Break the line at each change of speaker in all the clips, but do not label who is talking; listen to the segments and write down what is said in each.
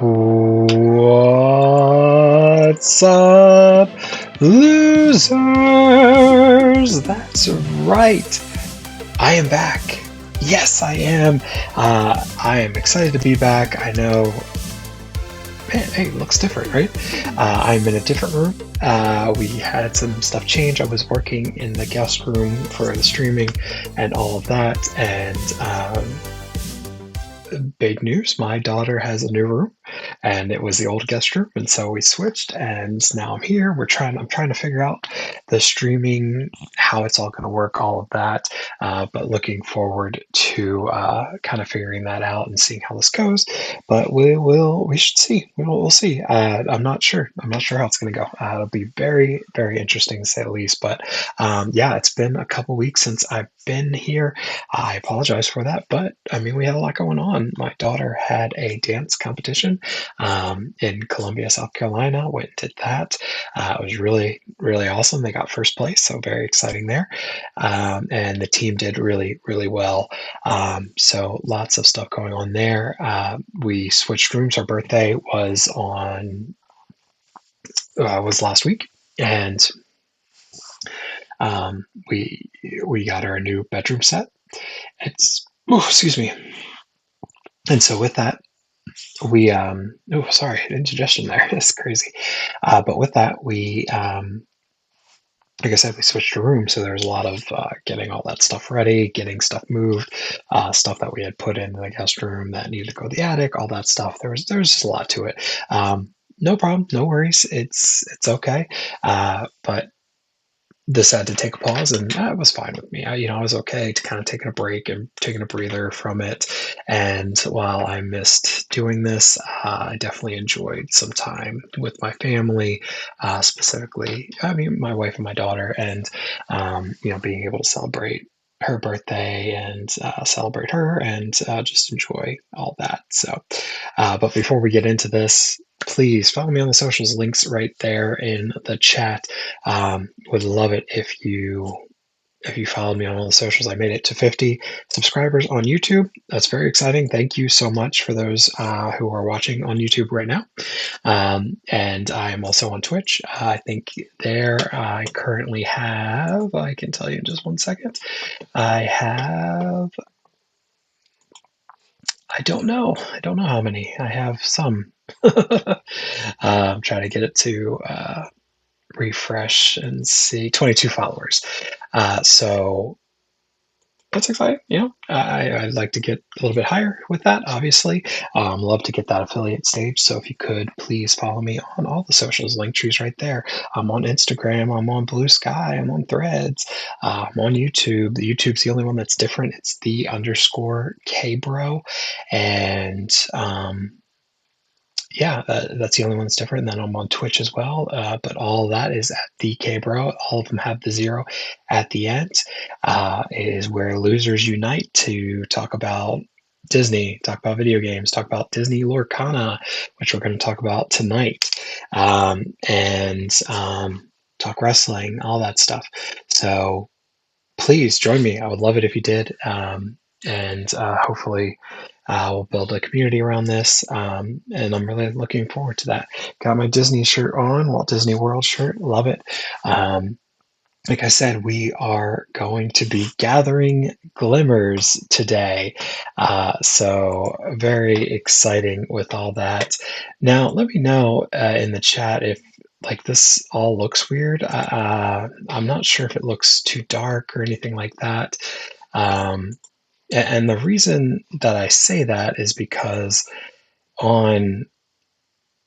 What's up, losers? That's right. I am back. Yes, I am. I am excited to be back. I know, man, hey, it looks different, right? I'm in a different room. We had some stuff change. I was working in the guest room for the streaming and all of that. And big news, my daughter has a new room, and it was the old guest room, and so we switched, and now I'm here. I'm trying to figure out the streaming, how it's all going to work, all of that, but looking forward to kind of figuring that out and seeing how this goes. But we should see. We'll see. I'm not sure how it's going to go. It'll be very, very interesting to say the least. But yeah, it's been a couple weeks since I've been here. I apologize for that, but I mean, we had a lot going on. My daughter had a dance competition in Columbia, South Carolina. Went and did that. It was really, really awesome. They got first place, so very exciting there. And the team did really, really well. So lots of stuff going on there. We switched rooms. Our birthday was last week, and we got her a new bedroom set. It's excuse me. And so with that, we sorry, indigestion there. That's crazy. But with that, we like I said, we switched a room, so there was a lot of getting all that stuff ready, getting stuff moved, stuff that we had put in the guest room that needed to go to the attic, all that stuff. There was just a lot to it. No problem, no worries. It's okay. But this had to take a pause, and that was fine with me. I was okay to kind of taking a break and taking a breather from it. And while I missed doing this, I definitely enjoyed some time with my family, specifically, I mean, my wife and my daughter, and being able to celebrate her birthday and celebrate her and just enjoy all that. So, but before we get into this, please follow me on the socials, links right there in the chat. Would love it if you followed me on all the socials. I made it to 50 subscribers on YouTube. That's very exciting. Thank you so much for those who are watching on YouTube right now. And I am also on Twitch. I think there I currently have, I can tell you in just 1 second. I don't know. I don't know how many. I have some. I'm trying to get it to refresh and see 22 followers. So that's exciting. I'd like to get a little bit higher with that, obviously. Love to get that affiliate stage. So if you could please follow me on all the socials, link trees right there. I'm on Instagram, I'm on Blue Sky, I'm on Threads, I'm on YouTube. The YouTube's the only one that's different. It's _KBro. And yeah, that's the only one that's different. And then I'm on Twitch as well, but all that is at the KBro. All of them have the 0 at the end. It is where losers unite to talk about Disney, talk about video games, talk about Disney Lorcana, which we're going to talk about tonight, and talk wrestling, all that stuff. So please join me. I would love it if you did, and hopefully we'll build a community around this, and I'm really looking forward to that. Got my Disney shirt on, Walt Disney World shirt, love it. Like I said, we are going to be gathering Glimmers today, so very exciting with all that. Now, let me know in the chat if this all looks weird. I'm not sure if it looks too dark or anything like that. And the reason that I say that is because on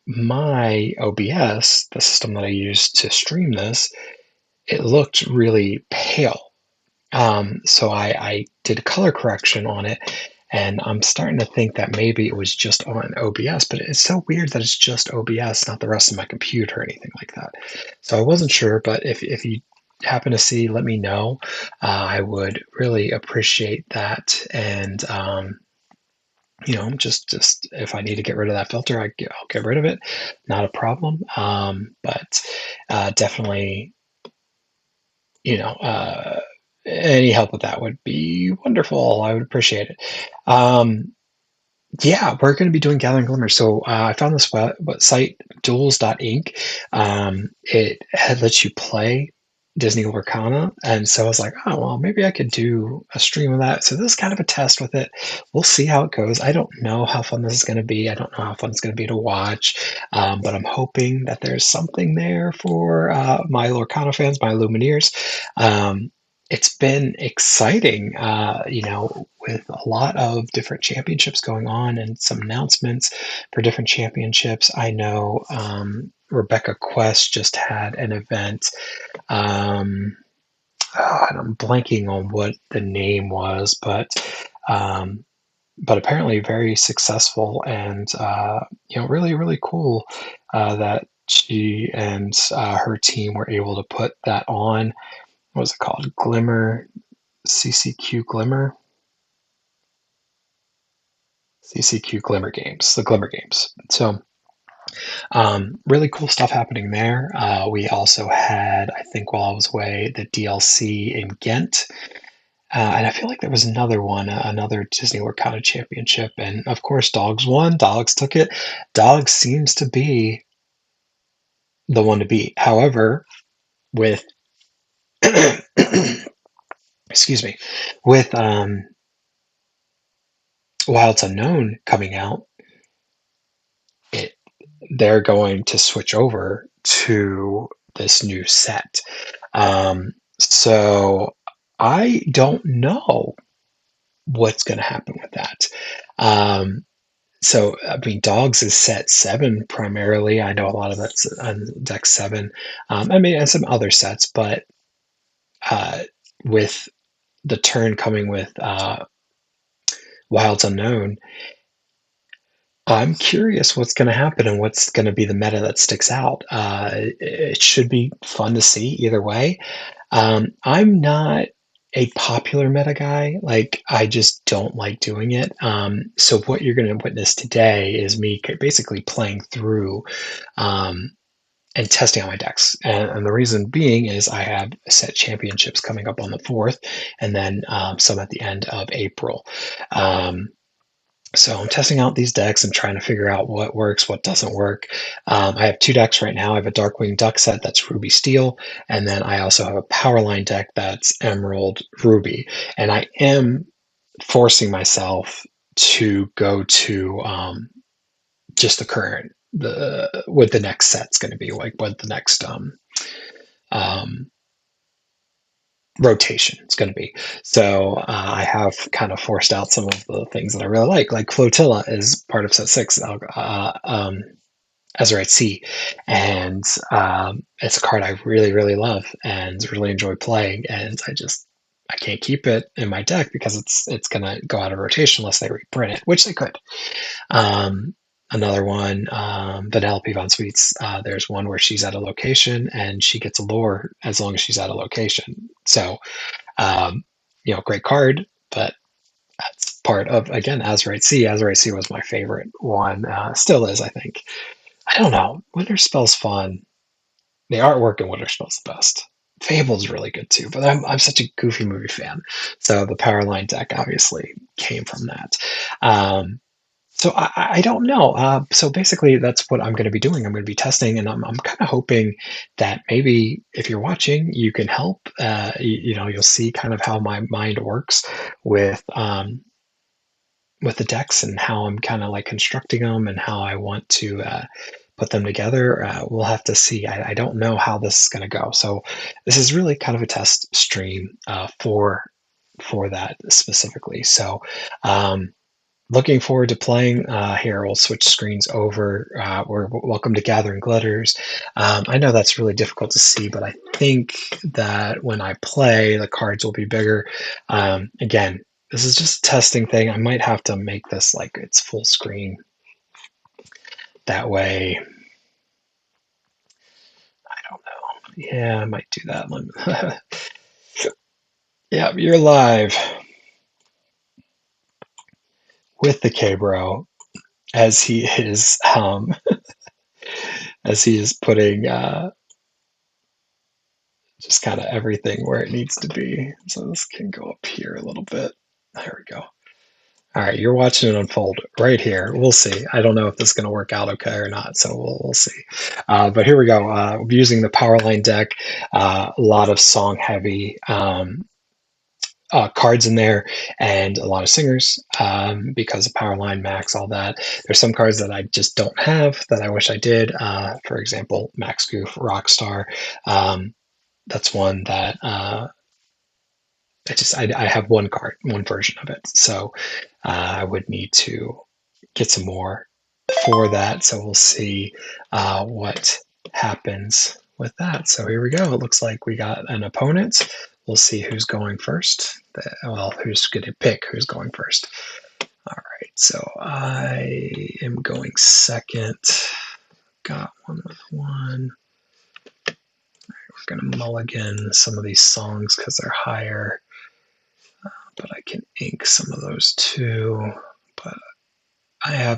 my OBS, the system that I use to stream this, it looked really pale. So I did a color correction on it, and I'm starting to think that maybe it was just on OBS, but it's so weird that it's just OBS, not the rest of my computer or anything like that. So I wasn't sure, but if you happen to see, let me know. I would really appreciate that. And just if I need to get rid of that filter, I'll get rid of it. Not a problem. But definitely, any help with that would be wonderful. I would appreciate it. Yeah, we're going to be doing Gathering Glimmers. So I found this site, duels.inc. It had lets you play Disney Lorcana, and so I was like, oh well, maybe I could do a stream of that. So this is kind of a test with it. We'll see how it goes. I don't know how fun this is going to be. I don't know how fun it's going to be to watch, but I'm hoping that there's something there for my Lorcana fans, my Lumineers. It's been exciting, with a lot of different championships going on and some announcements for different championships. I know Rebecca Quest just had an event, and I'm blanking on what the name was, but apparently very successful and really really cool that she and her team were able to put that on. What was it called? Glimmer, CCQ Glimmer, CCQ Glimmer Games, the Glimmer Games. So really cool stuff happening there. We also had, I think, while I was away, the DLC in Ghent. And I feel like there was another one, another Disney Lorcana Championship. And of course, Dogs won. Dogs took it. Dogs seems to be the one to beat. However, with, excuse me, with Wilds Unknown coming out, it they're going to switch over to this new set. So I don't know what's going to happen with that. So, I mean, Dogs is set 7 primarily. I know a lot of that's on deck 7. I mean, and some other sets, but uh, with the turn coming with Wilds Unknown, I'm curious what's going to happen and what's going to be the meta that sticks out. It should be fun to see either way. I'm not a popular meta guy. Like, I just don't like doing it. So what you're going to witness today is me basically playing through um, and testing out my decks. And the reason being is I have set championships coming up on the 4th, and then some at the end of April. Um, so I'm testing out these decks and trying to figure out what works, what doesn't work. I have 2 decks right now. I have a Darkwing Duck set that's Ruby Steel, and then I also have a Powerline deck that's Emerald Ruby. And I am forcing myself to go to just the current, the what the next set's going to be, like what the next um, rotation is going to be. So I have kind of forced out some of the things that I really like Flotilla is part of set 6, Azurite Sea, and it's a card I really really love and really enjoy playing, and I can't keep it in my deck because it's going to go out of rotation unless they reprint it, which they could. Um, Another one, Vanellope Von Sweets. There's one where she's at a location and she gets a lure as long as she's at a location. So, um, great card, but that's part of, again, Azurite Sea. Azurite Sea was my favorite one. Still is, I think. I don't know. Winterspell's fun. The artwork in Winterspell's the best. Fable's really good too, but I'm such a Goofy movie fan. So the Powerline deck obviously came from that. Um, so I don't know. So basically, that's what I'm going to be doing. I'm going to be testing, and I'm kind of hoping that maybe if you're watching, you can help. You'll see kind of how my mind works with with the decks and how I'm kind of like constructing them and how I want to put them together. We'll have to see. I don't know how this is going to go. So this is really kind of a test stream for that specifically. So. Looking forward to playing. Here, we'll switch screens over. We're welcome to Gathering Glitters. I know that's really difficult to see, but I think that when I play, the cards will be bigger. Again, this is just a testing thing. I might have to make this like it's full screen. That way, I don't know. Yeah, I might do that. Yeah, you're live with the K-Bro as he is putting just kind of everything where it needs to be. So this can go up here a little bit. There we go. All right, you're watching it unfold right here. We'll see. I don't know if this is going to work out okay or not, so we'll see. But here we go. Using the Powerline deck, a lot of song heavy cards in there and a lot of singers because of Powerline, Max, all that. There's some cards that I just don't have that I wish I did. For example, Max Goof, Rockstar. That's one that I have one card, one version of it. So I would need to get some more for that. So we'll see what happens with that. So here we go. It looks like we got an opponent. We'll see who's going first. Well, who's going to pick who's going first. All right, so I am going second. Got one with one. We're going to mulligan some of these songs because they're higher. But I can ink some of those too. But I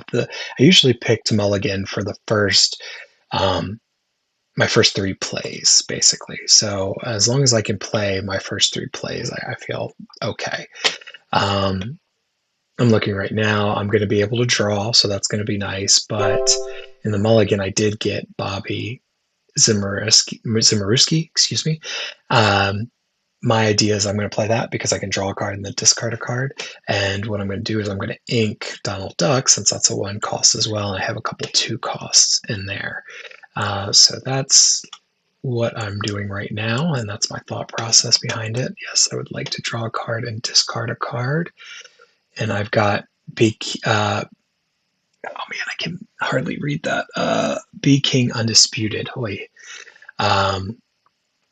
usually pick to mulligan for the first, my first three plays, basically. So as long as I can play my first three plays, I feel okay. I'm looking right now. I'm going to be able to draw, so that's going to be nice. But in the mulligan, I did get Bobby Zimmerowski, excuse me. My idea is I'm going to play that because I can draw a card and then discard a card. And what I'm going to do is I'm going to ink Donald Duck since that's a 1 cost as well. And I have a couple 2 costs in there. So that's what I'm doing right now. And that's my thought process behind it. Yes, I would like to draw a card and discard a card. And I've got oh man, I can hardly read that. Be King Undisputed. Holy.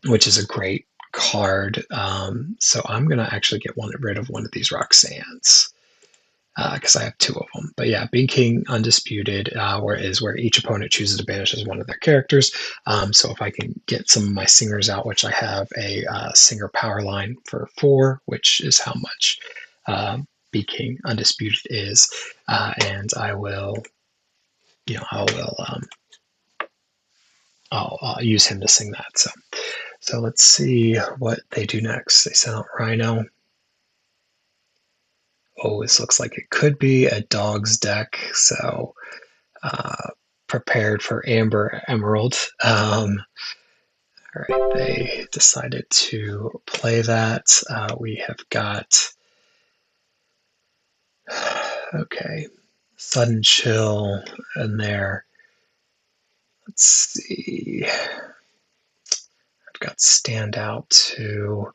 Which is a great card. So I'm going to actually get rid of one of these Roxannes because I have 2 of them. But yeah, Being King Undisputed where each opponent chooses to banish as one of their characters. So if I can get some of my singers out, which I have a singer power line for 4, which is how much Be King Undisputed is, and I will, I'll use him to sing that. So let's see what they do next. They sent out Rhino. Oh, this looks like it could be a dog's deck. So prepared for Amber Emerald. All right, they decided to play that. We have got, okay, Sudden Chill in there. Let's see. I've got Standout too.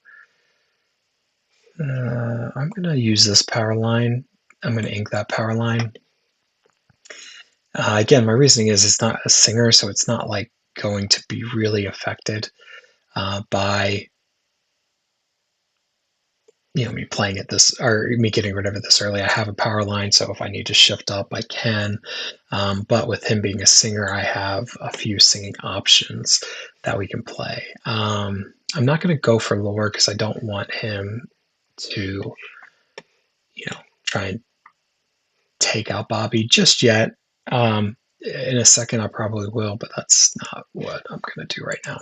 I'm going to use this power line. I'm going to ink that power line. Again, my reasoning is it's not a singer, so it's not like going to be really affected by me playing it this or me getting rid of it this early. I have a power line, so if I need to shift up, I can. But with him being a singer, I have a few singing options that we can play. I'm not going to go for lore because I don't want him to, try and take out Bobby just yet. In a second, I probably will, but that's not what I'm going to do right now.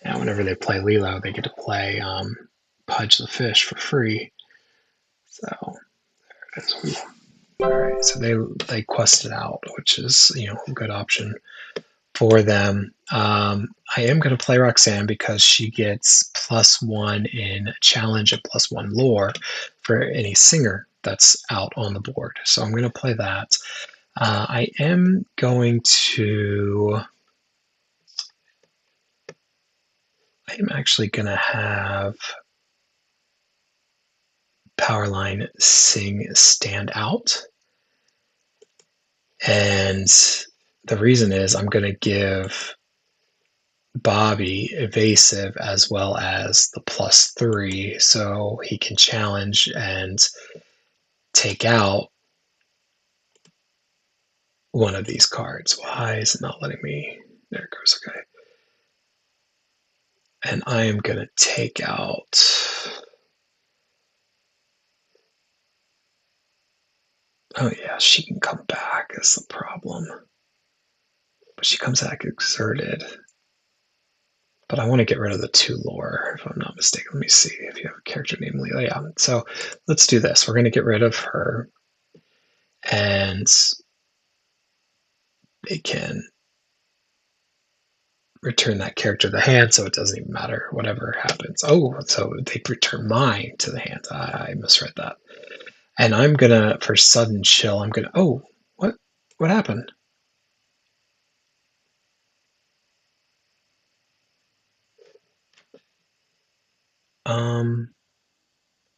And whenever they play Lilo, they get to play Pudge the Fish for free. So there it is. All right, so they quested out, which is a good option for them. I am going to play Roxanne because she gets +1 in challenge and +1 lore for any singer that's out on the board. So I'm going to play that. I am going to. I am actually going to have Powerline sing Stand Out. And the reason is I'm going to give Bobby evasive as well as the +3 so he can challenge and take out one of these cards. Why is it not letting me? There it goes. Okay. And I am going to take out. Oh, yeah, she can come back is the problem. but she comes back exerted. But I want to get rid of the 2 lore, if I'm not mistaken. Let me see if you have a character named Leela. Yeah, so let's do this. We're going to get rid of her, and it can return that character to the hand, so it doesn't even matter whatever happens. Oh, so they return mine to the hand. I misread that. And I'm gonna, for sudden chill, I'm gonna, oh, what happened?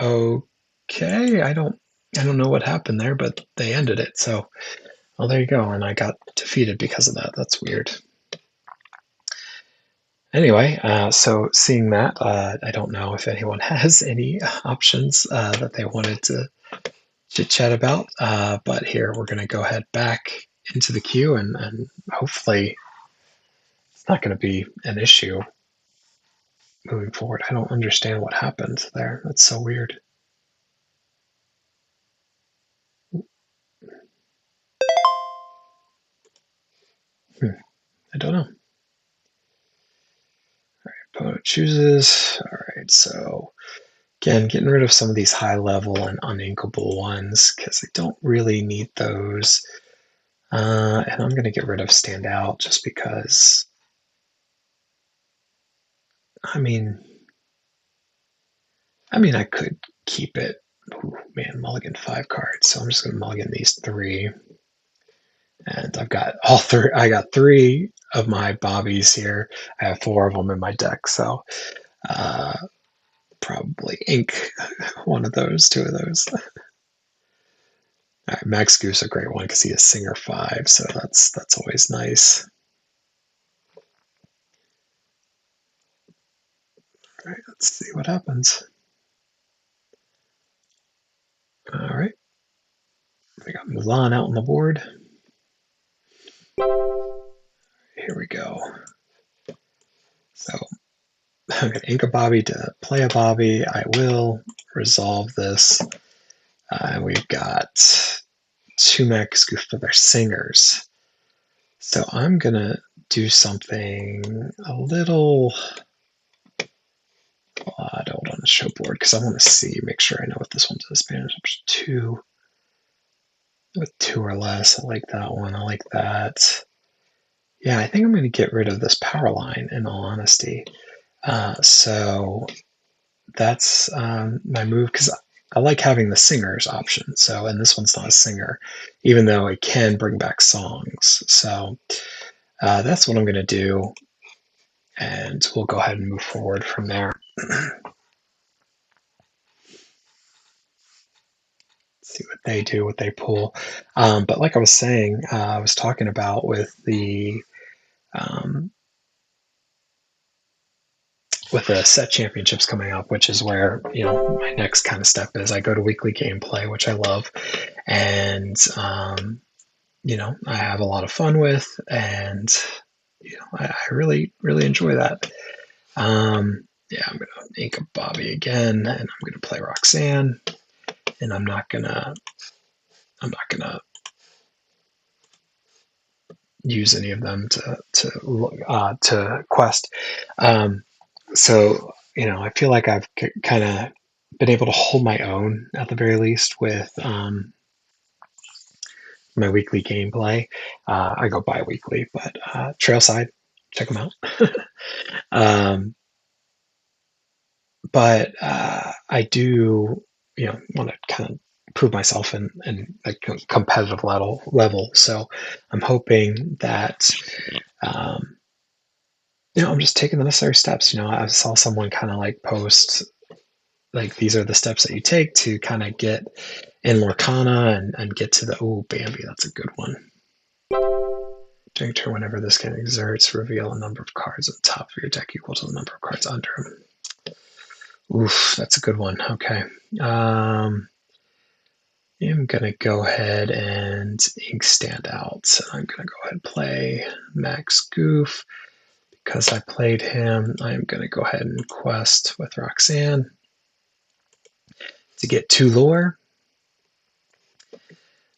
Okay, I don't know what happened there, but they ended it. So, well, there you go. And I got defeated because of that. That's weird. Anyway, so seeing that, I don't know if anyone has any options that they wanted to chit chat about. But here we're going to go ahead back into the queue, and hopefully it's not going to be an issue moving forward. I don't understand what happened there. That's so weird. I don't know. Opponent chooses. All right, so again, getting rid of some of these high level and uninkable ones because I don't really need those. And I'm going to get rid of standout just because, I mean, I could keep it. Ooh, man, mulligan 5 cards. So I'm just going to mulligan these 3. And I've got all 3. I got 3 of my bobbies here. I have 4 of them in my deck. So probably ink one of those, 2 of those. All right, Max Goose a great one because he is Singer 5. So that's always nice. All right, let's see what happens. All right. We got Mulan out on the board. Here we go. So I'm going to ink a Bobby to play a Bobby. I will resolve this. We've got 2 Max Goof for their Singers. So I'm going to do something a little odd. Hold on the show board because I want to see, make sure I know what this one does. Spanish 2 with 2 or less. I like that one. I like that. Yeah, I think I'm going to get rid of this power line in all honesty. So that's my move because I like having the singers option. So, and this one's not a singer, even though it can bring back songs. So that's what I'm going to do. And we'll go ahead and move forward from there. See what they do, what they pull. But like I was saying, I was talking about with the set championships coming up, which is where my next kind of step is. I go to weekly gameplay, which I love, and I have a lot of fun with, and I really enjoy that. Yeah, I'm gonna ink a Bobby again, and I'm gonna play Roxanne, and I'm not gonna use any of them to quest. So I feel like I've kind of been able to hold my own at the very least with my weekly gameplay. I go bi-weekly, but Trailside, check them out. But I do, want to kind of prove myself in a competitive level. So I'm hoping that, I'm just taking the necessary steps. I saw someone kind of like post, like, these are the steps that you take to kind of get in Lorcana and get to the, oh, Bambi, that's a good one. During turn, whenever this can exerts, reveal a number of cards at the top of your deck equal to the number of cards under them. Oof, that's a good one. Okay. I'm going to go ahead and ink stand out. So I'm going to go ahead and play Max Goof. Because I played him, I'm going to go ahead and quest with Roxanne to get 2 lore.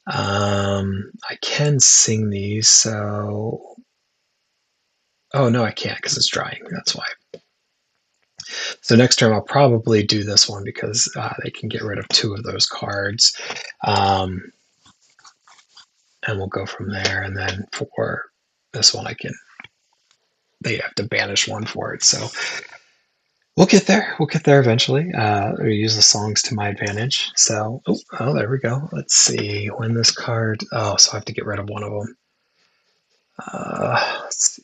I can sing these, so Oh, no, I can't because it's drying. That's why. So next turn I'll probably do this one because they can get rid of 2 of those cards. And we'll go from there. And then for this one, they have to banish 1 for it. So we'll get there. We'll get there eventually. We'll use the songs to my advantage. So, oh, there we go. Let's see. When this card, oh, so I have to get rid of 1 of them. Let's see.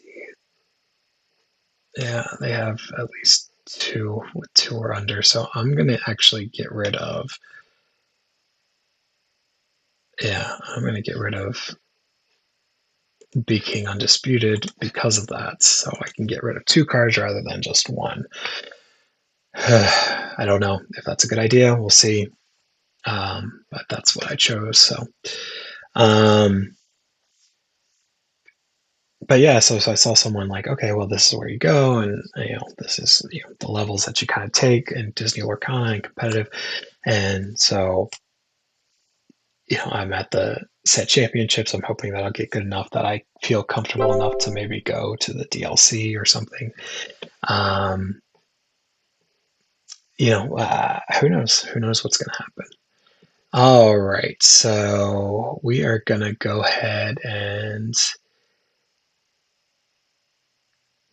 Yeah, they have at least 2 with 2 or under. So I'm going to actually get rid of, I'm going to get rid of Be King Undisputed because of that. So I can get rid of 2 cards rather than just 1. I don't know if that's a good idea. We'll see. But that's what I chose. So, but yeah, so I saw someone like, okay, well, this is where you go, and this is the levels that you kind of take in Disney Lorcana and competitive, and so I'm at the set championships. I'm hoping that I'll get good enough that I feel comfortable enough to maybe go to the DLC or something. Who knows? Who knows what's going to happen? All right, so we are going to go ahead and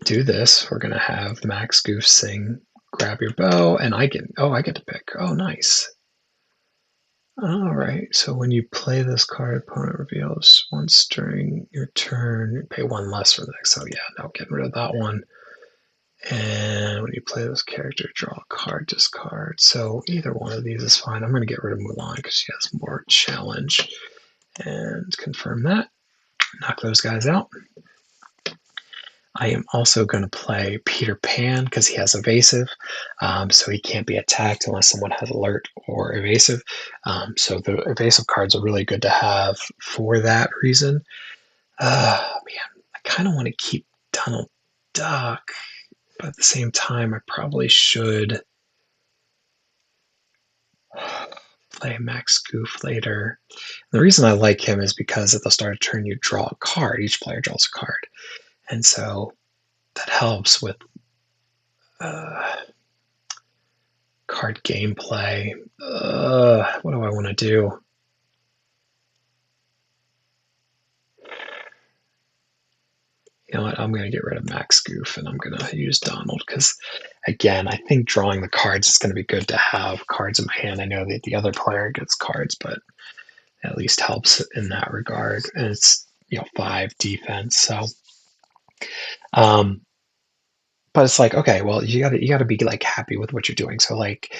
do this. We're going to have Max Goof sing Grab Your Bow, and I get to pick. Oh, nice. All right, so when you play this card, opponent reveals once during your turn, pay 1 less for the next. So yeah, no, getting rid of that one. And when you play this character, draw a card, discard. So either one of these is fine. I'm going to get rid of Mulan because she has more challenge. And confirm that. Knock those guys out. I am also going to play Peter Pan because he has evasive, so he can't be attacked unless someone has alert or evasive. So the evasive cards are really good to have for that reason. Man, I kind of want to keep Donald Duck, but at the same time, I probably should play Max Goof later. The reason I like him is because at the start of turn, you draw a card. Each player draws a card. And so that helps with card gameplay. What do I want to do? You know what? I'm going to get rid of Max Goof and I'm going to use Donald because, again, I think drawing the cards is going to be good to have cards in my hand. I know that the other player gets cards, but at least helps in that regard. And it's 5 defense, so but it's like, okay, well, you gotta be like happy with what you're doing. So like,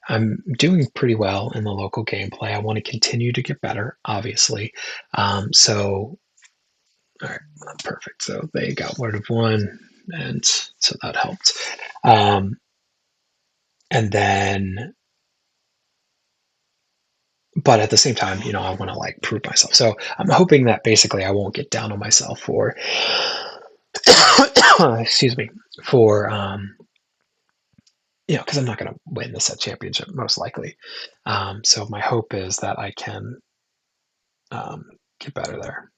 I'm doing pretty well in the local gameplay. I want to continue to get better, obviously. So all right, perfect. So they got rid of 1, and so that helped. And then, but at the same time, I want to like prove myself. So I'm hoping that basically I won't get down on myself for, excuse me, for because I'm not going to win the set championship most likely. So my hope is that I can get better there.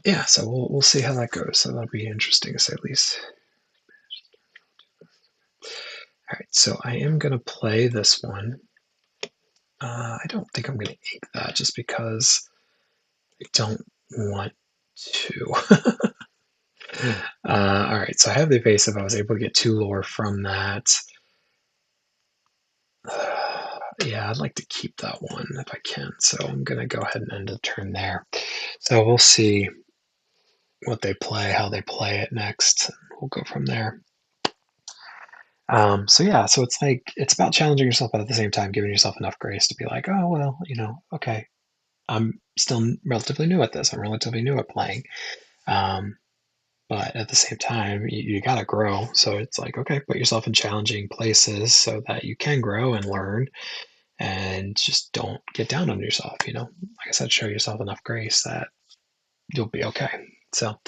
Yeah, so we'll see how that goes. So that'll be interesting to say the least. All right, so I am going to play this one. I don't think I'm going to ink that just because I don't want to. All right, so I have the evasive. I was able to get 2 lore from that. Yeah, I'd like to keep that one if I can. So I'm going to go ahead and end the turn there. So we'll see what they play, how they play it next. We'll go from there. So yeah, so it's like, it's about challenging yourself, but at the same time, giving yourself enough grace to be like, oh, well, okay, I'm still relatively new at this. I'm relatively new at playing. But at the same time, you got to grow. So it's like, okay, put yourself in challenging places so that you can grow and learn and just don't get down on yourself. Like I said, show yourself enough grace that you'll be okay. So,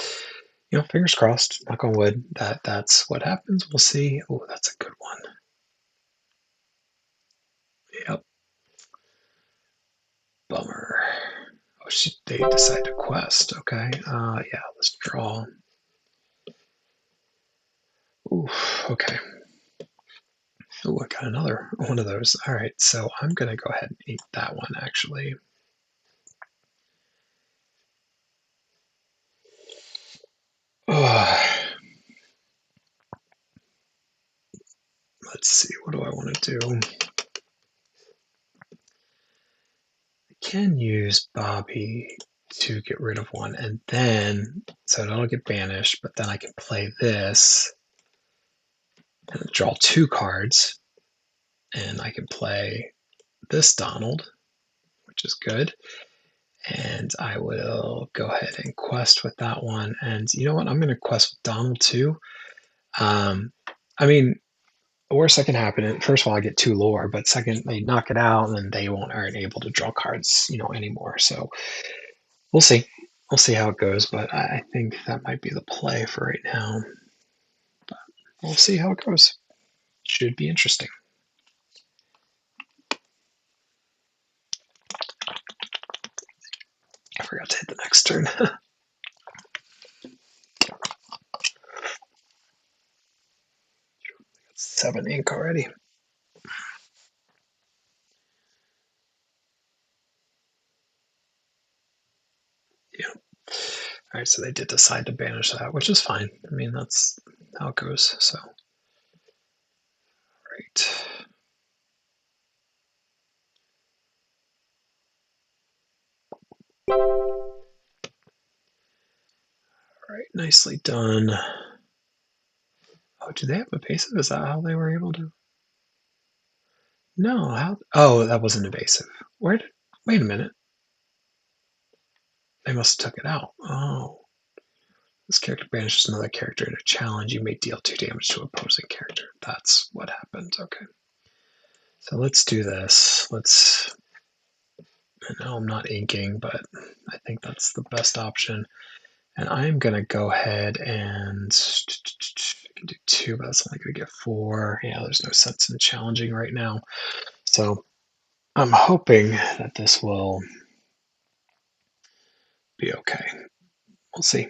fingers crossed, knock on wood, that's what happens. We'll see. Oh, that's a good one. Yep. Bummer. Oh, they decide to quest. Okay. Yeah, let's draw. Ooh, okay. Oh, I got another one of those. All right, so I'm going to go ahead and eat that one, actually. Oh, let's see, what do I want to do? I can use Bobby to get rid of one, and then, so it'll get banished, but then I can play this and draw 2 cards, and I can play this Donald, which is good. And I will go ahead and quest with that one. And you know what? I'm going to quest with Donald too. I mean, the worst that can happen, first of all, I get 2 lore, but second, they knock it out and then they aren't able to draw cards, anymore. So we'll see. We'll see how it goes, but I think that might be the play for right now. But we'll see how it goes. Should be interesting. I forgot to hit the next turn. 7 ink already. Yeah. All right, so they did decide to banish that, which is fine. I mean, that's how it goes. So, right. All right, nicely done. Oh, do they have evasive? Is that how they were able to? No, how? Oh, that wasn't evasive. Wait a minute. They must have took it out. Oh. This character banishes another character in a challenge. You may deal 2 damage to opposing character. That's what happened. Okay. So let's do this. I know I'm not inking, but I think that's the best option. And I'm going to go ahead and I can do 2, but that's only going to get 4. Yeah, there's no sense in challenging right now. So I'm hoping that this will be okay. We'll see.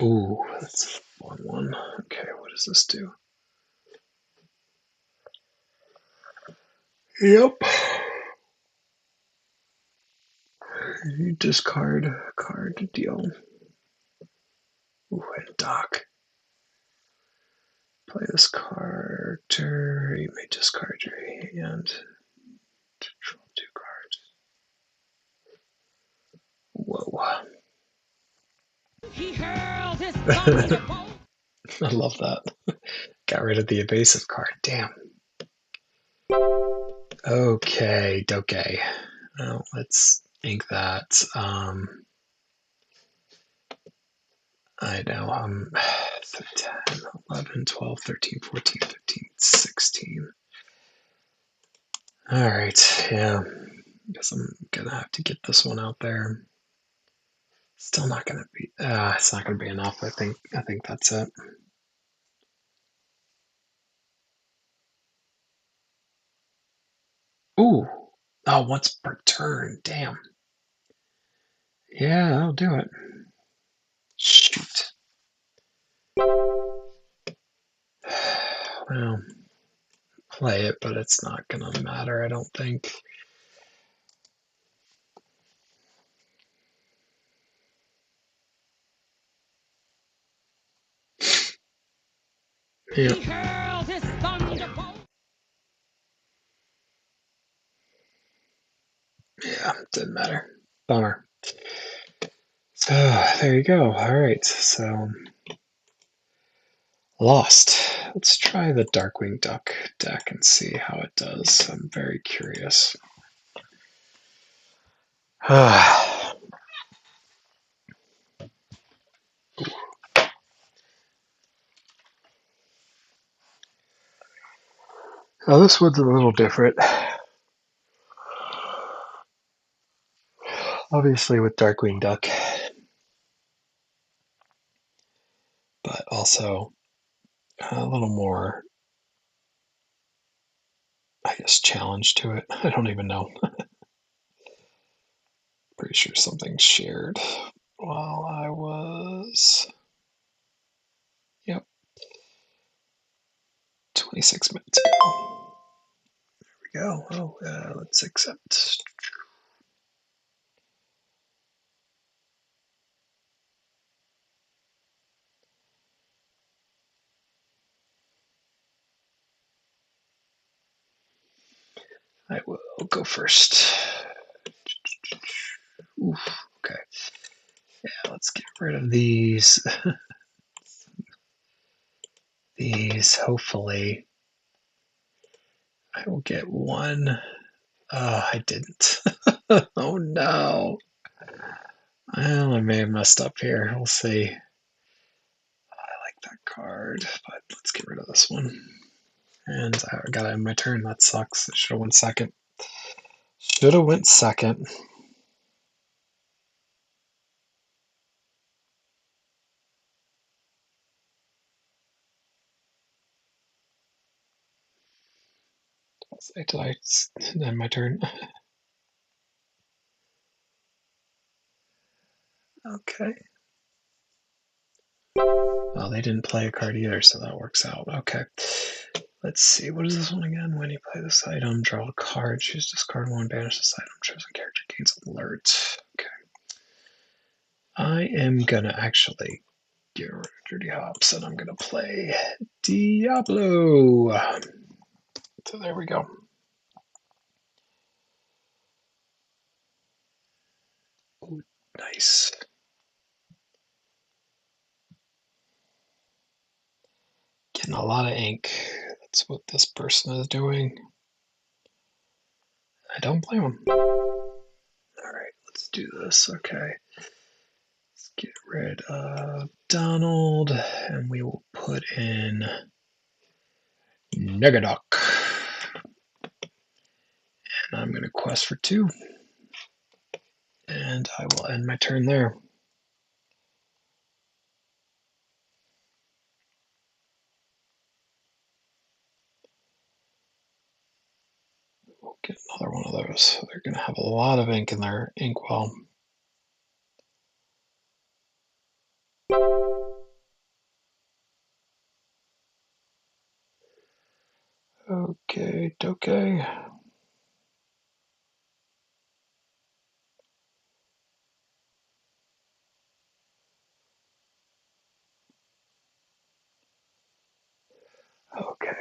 Ooh, that's a fun one. Okay, what does this do? Yep. You discard a card to deal. Ooh, and dock. Play this character. You may discard your hand to draw 2 cards. Whoa. He hurls his thunderbolt. I love that. Got rid of the evasive card. Damn. Okay, okay. Well, let's ink that. I know. 10, 11, 12, 13, 14, 15, 16. All right. Yeah. Guess I'm gonna have to get this one out there. Still not gonna be. It's not gonna be enough. I think that's it. Ooh. Oh, once per turn. Damn. Yeah, that'll do it. Shoot. Well, play it, but it's not gonna matter, I don't think. Yeah. He hurls his thunderbolt. Yeah, didn't matter. Bummer. So there you go. All right, so lost. Let's try the Darkwing Duck deck and see how it does. I'm very curious. Oh, this one's a little different. Obviously with Darkwing Duck, but also a little more this challenge to it. I don't even know. Pretty sure something shared while I was. Yep, 26 minutes ago. There we go. Oh, let's accept. I will go first. Oof, okay. Yeah, let's get rid of these. These, hopefully. I will get one. Oh, I didn't. Oh no. Well, I may have messed up here. We'll see. I like that card, but let's get rid of this one. And I got it in my turn. That sucks. I should have went second. Should have went second. Did I end my turn? Okay. Well, they didn't play a card either, so that works out. Okay. Let's see. What is this one again? When you play this item, draw a card, choose discard one, banish this item, chosen character gains alert. Okay. I am gonna actually get rid of Dirty Hops and I'm gonna play Diablo. So there we go. Ooh, nice. Getting a lot of ink. That's what this person is doing. I don't blame him. Alright, let's do this. Okay. Let's get rid of Donald and we will put in Negadoc. And I'm going to quest for 2. And I will end my turn there. We'll get another one of those. They're going to have a lot of ink in their inkwell. Okay, okay. Okay,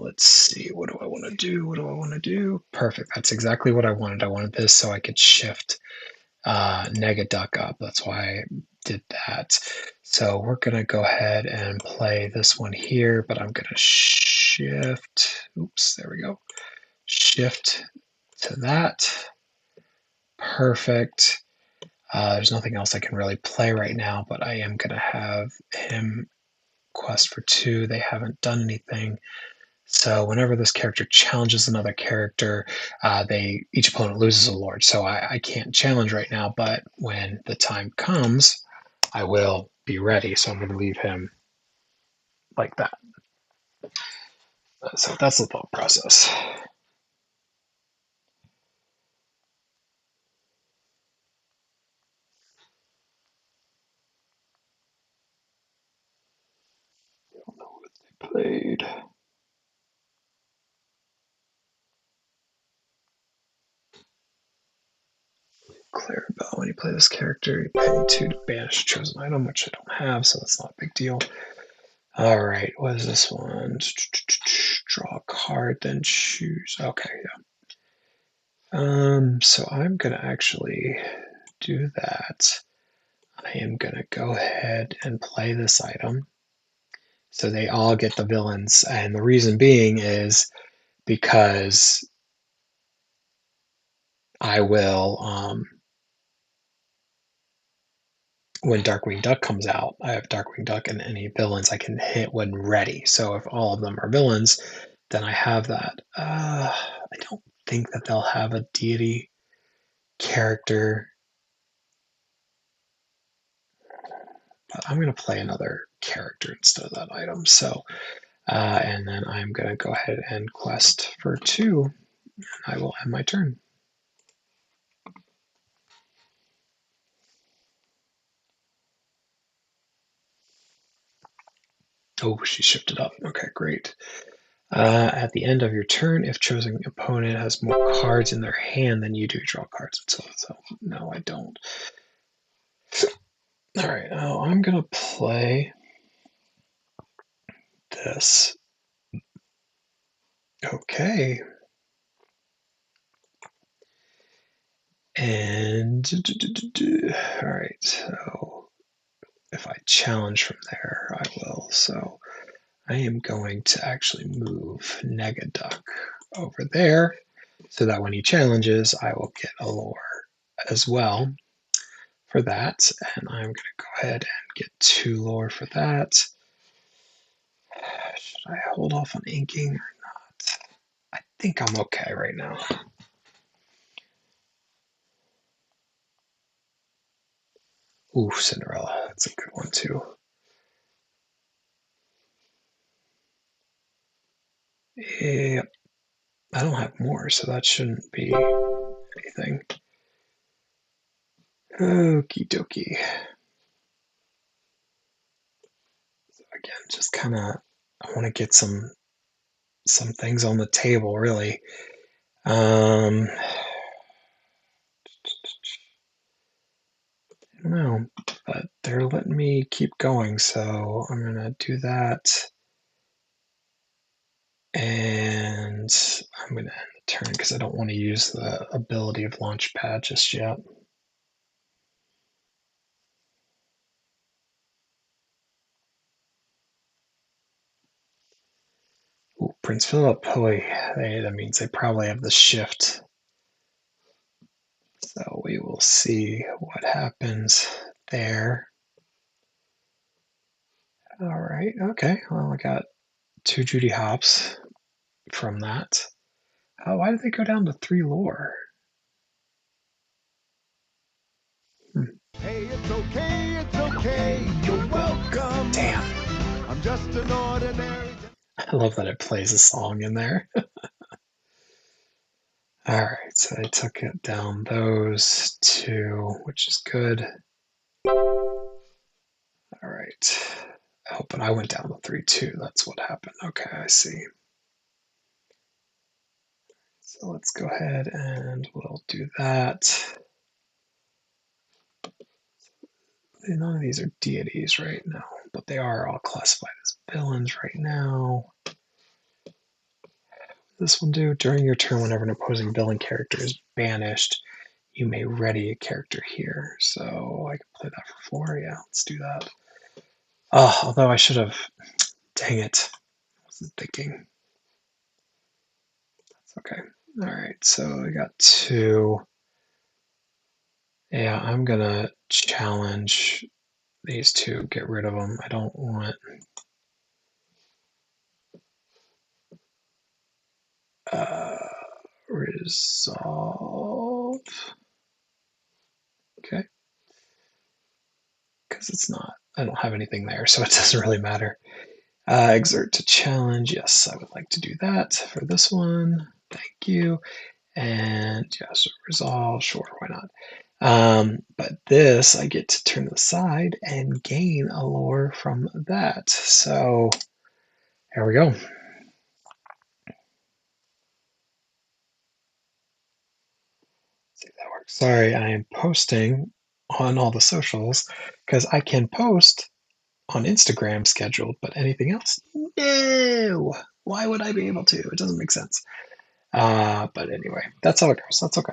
let's see. What do I want to do? What do I want to do? Perfect. That's exactly what I wanted. I wanted this so I could shift Negaduck up. That's why I did that. So we're going to go ahead and play this one here, but I'm going to shift. Oops, there we go. Shift to that. Perfect. There's nothing else I can really play right now, but I am going to have him quest for 2. They haven't done anything. So whenever this character challenges another character, each opponent loses a lord. So I can't challenge right now, but when the time comes, I will be ready. So I'm going to leave him like that. So that's the thought process. I don't know what they played. Clarabelle, when you play this character, you pay 2 to banish a chosen item, which I don't have, so that's not a big deal. All right, what is this one? Draw a card, then choose. Okay, yeah. So I'm gonna actually do that. I am gonna go ahead and play this item. So they all get the villains, and the reason being is because I will when Darkwing Duck comes out, I have Darkwing Duck and any villains I can hit when ready. So if all of them are villains, then I have that. I don't think that they'll have a deity character, but I'm going to play another character instead of that item. So And then I'm going to go ahead and quest for 2. And I will end my turn. Oh, she shifted up. Okay, great. At the end of your turn, if chosen opponent has more cards in their hand than you do, draw cards. So no, I don't. All right, now I'm going to play this. Okay. And all right, so if I challenge from there, I will. So I am going to actually move Negaduck over there so that when he challenges, I will get a lore as well for that. And I'm going to go ahead and get 2 lore for that. Should I hold off on inking or not? I think I'm okay right now. Ooh, Cinderella. That's a good one too. Yep. I don't have more, so that shouldn't be anything. Okie dokie. So again, just kind of, I want to get some things on the table, really. I don't know, but they're letting me keep going, so I'm gonna do that. And I'm gonna end the turn because I don't want to use the ability of Launchpad just yet. Ooh, Prince Philip, boy, that means they probably have the shift. So we will see what happens there. All right, okay, well, I got 2 Judy Hops from that. Why did they go down to 3 lore?
Hey, it's okay, you're welcome.
Damn.
I'm just an ordinary.
I love that it plays a song in there. All right, so I took it down those 2, which is good. All right. Oh, but I went down to 3 too. That's what happened. Okay, I see. So let's go ahead and we'll do that. None of these are deities right now, but they are all classified as villains right now. This will do. During your turn, whenever an opposing villain character is banished, you may ready a character here. So I can play that for 4. Yeah, let's do that. Although I should have. Dang it. I wasn't thinking. That's okay. All right, so we got 2. Yeah, I'm going to challenge these 2, get rid of them. I don't want. Resolve. Okay. Because it's not, I don't have anything there, so it doesn't really matter. Exert to challenge. Yes, I would like to do that for this one. Thank you. And yes, resolve. Sure, why not? But this, I get to turn to the side and gain a lore from that. So there we go. See if that works. Sorry, I am posting on all the socials because I can post on Instagram scheduled, but anything else? No. Why would I be able to? It doesn't make sense. But anyway, that's how it goes. That's okay.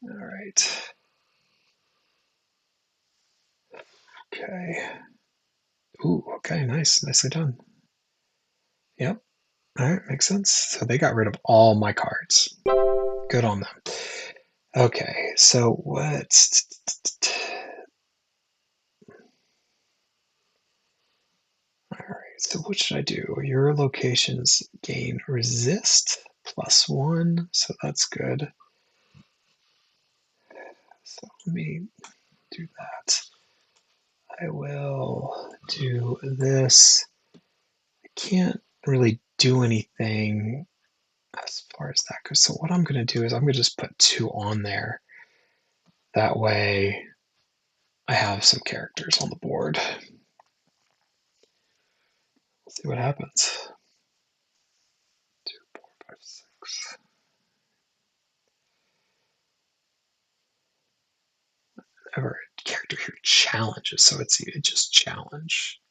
All right. Okay. Ooh, okay, nice. Nicely done. Yep. All right, makes sense. So they got rid of all my cards. Good on them. Okay, so what's... All right, so what should I do? Your locations gain resist +1, so that's good. So let me do that. I will do this. I can't really do anything as far as that goes. So what I'm going to do is I'm going to just put 2 on there. That way I have some characters on the board. We'll see what happens. 2, 4, 5, 6. Ever character here challenges, so it's just challenge.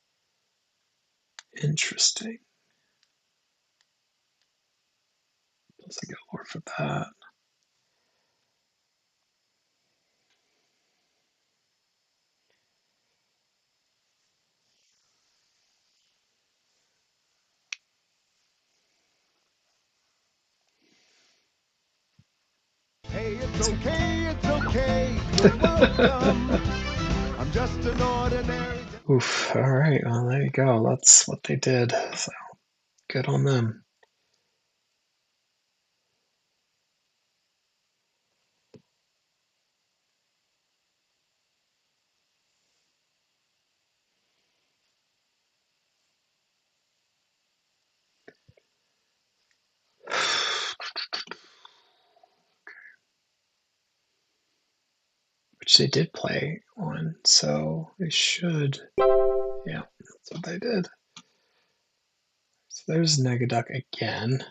Interesting. Plus I get a lore for that.
Hey, it's okay, it's okay. You're welcome. I'm just an ordinary.
Oof. All right. Well, there you go. That's what they did. So good on them. Which they did play on, so they should. Yeah, that's what they did. So there's Negaduck again.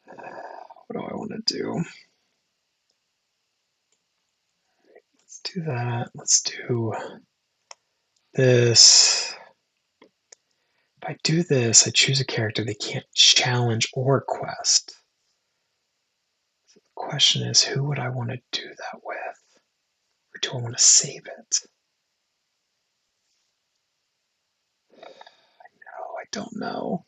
What do I want to do? Let's do that. Let's do this. If I do this, I choose a character they can't challenge or quest. So the question is, who would I want to do that with? Or do I want to save it? No, I don't know.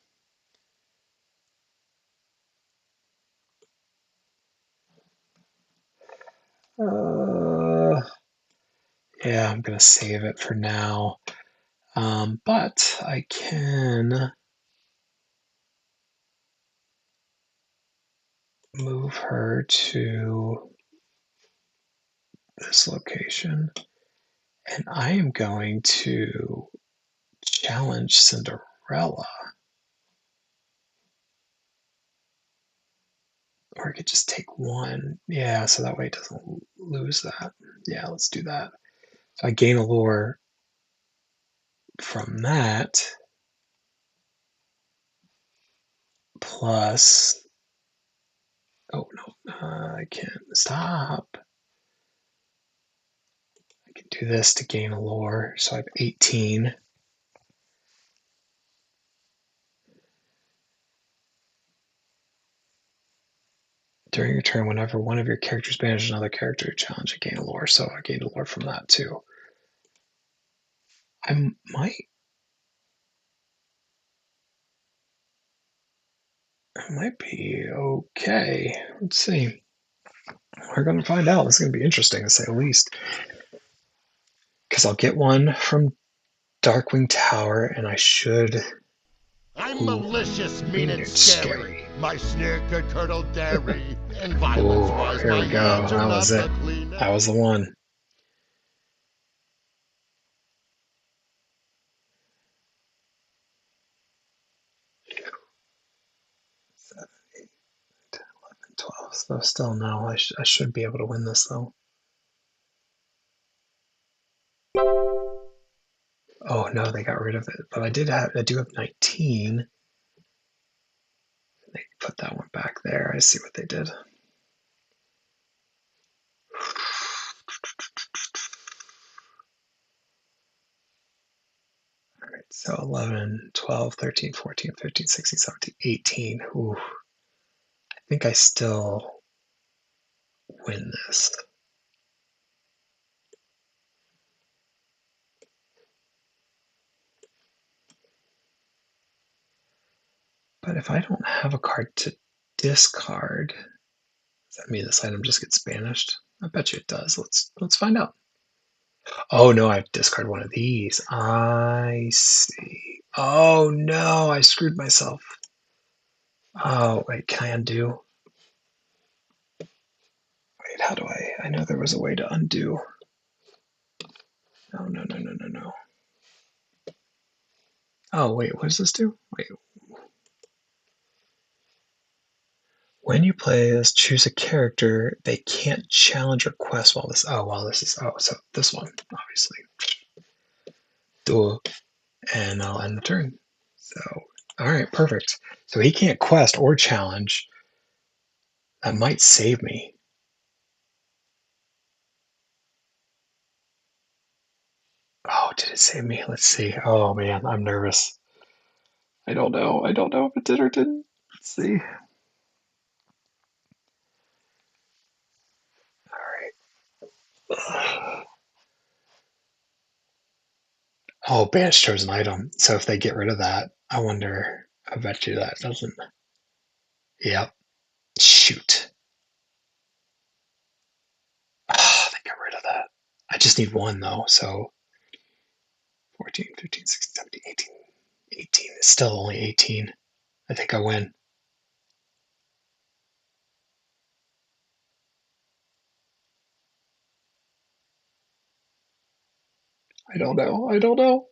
Yeah, I'm going to save it for now. But I can move her to this location, and I am going to challenge Cinderella. Or I could just take 1. Yeah, so that way it doesn't lose that. Yeah, let's do that. So I gain a lore from that, plus. Oh no, I can't stop. I can do this to gain a lore, so I have 18. During your turn, whenever one of your characters banishes another character challenge, I gain a lore, so I gained a lore from that too. I might be okay. Let's see. We're going to find out. This is going to be interesting, to say the least. Because I'll get 1 from Darkwing Tower, and I should.
I'm malicious, mean and
scary.
My snare could curdle dairy. And violence-wise,
Here
my
we go.
hands are
That
not
was
the
it.
cleanest.
That was the one. Seven, 8, 10, 11, 12. So still no. I should be able to win this though. Oh no, they got rid of it. But I do have 19. They put that one back there. I see what they did. All right, so 11, 12, 13, 14, 15, 16, 17, 18. Ooh. I think I still win this. But if I don't have a card to discard, does that mean this item just gets banished? I bet you it does. Let's find out. Oh no, I have to discard one of these. I see. Oh no, I screwed myself. Oh wait, can I undo? Wait, how do I? I know there was a way to undo. No. Oh, wait, what does this do? Wait, when you play this, choose a character. They can't challenge or quest while this. Oh, while this is. Oh, so this one, obviously. Duel, and I'll end the turn. So, all right, perfect. So he can't quest or challenge. That might save me. Oh, did it save me? Let's see. Oh man, I'm nervous. I don't know. I don't know if it did or didn't. Let's see. All right. Oh, banish chosen item. So if they get rid of that, I wonder. I bet you that doesn't. Yep. Shoot. Oh, they got rid of that. I just need one though. So 14, 15, 16, 17, 18. 18. It's still only 18. I think I win. I don't know. I don't know.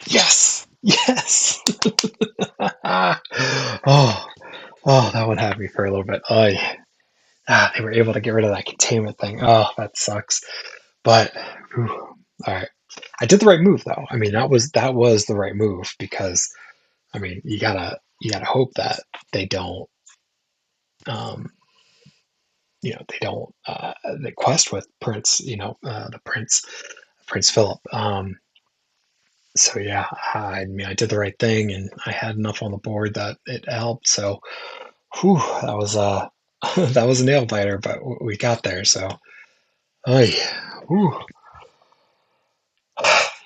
Yes. Yes. Oh, oh, that one had me for a little bit. Oh, yeah. They were able to get rid of that containment thing. Oh, that sucks. But whew, all right, I did the right move though. I mean, that was the right move because I mean, you gotta hope that they don't, um, they don't they quest with Prince, the Prince Philip. So yeah, I mean, I did the right thing, and I had enough on the board that it helped. So, whew, that was that was a nail biter, but we got there. So, oh whew.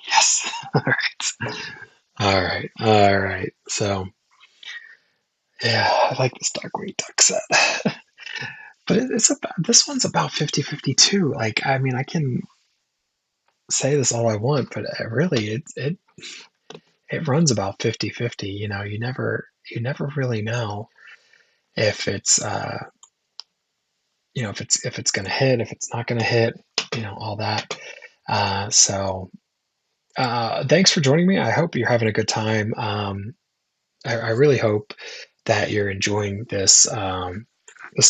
Yes. All right. All right. All right. So, yeah, I like this Darkwing Duck set. But it's about this one's about 50-50 too. Like, I mean, I can say this all I want, but really it runs about 50-50. You never really know if it's if it's going to hit, if it's not going to hit, all that. So thanks for joining me. I hope you're having a good time. I really hope that you're enjoying this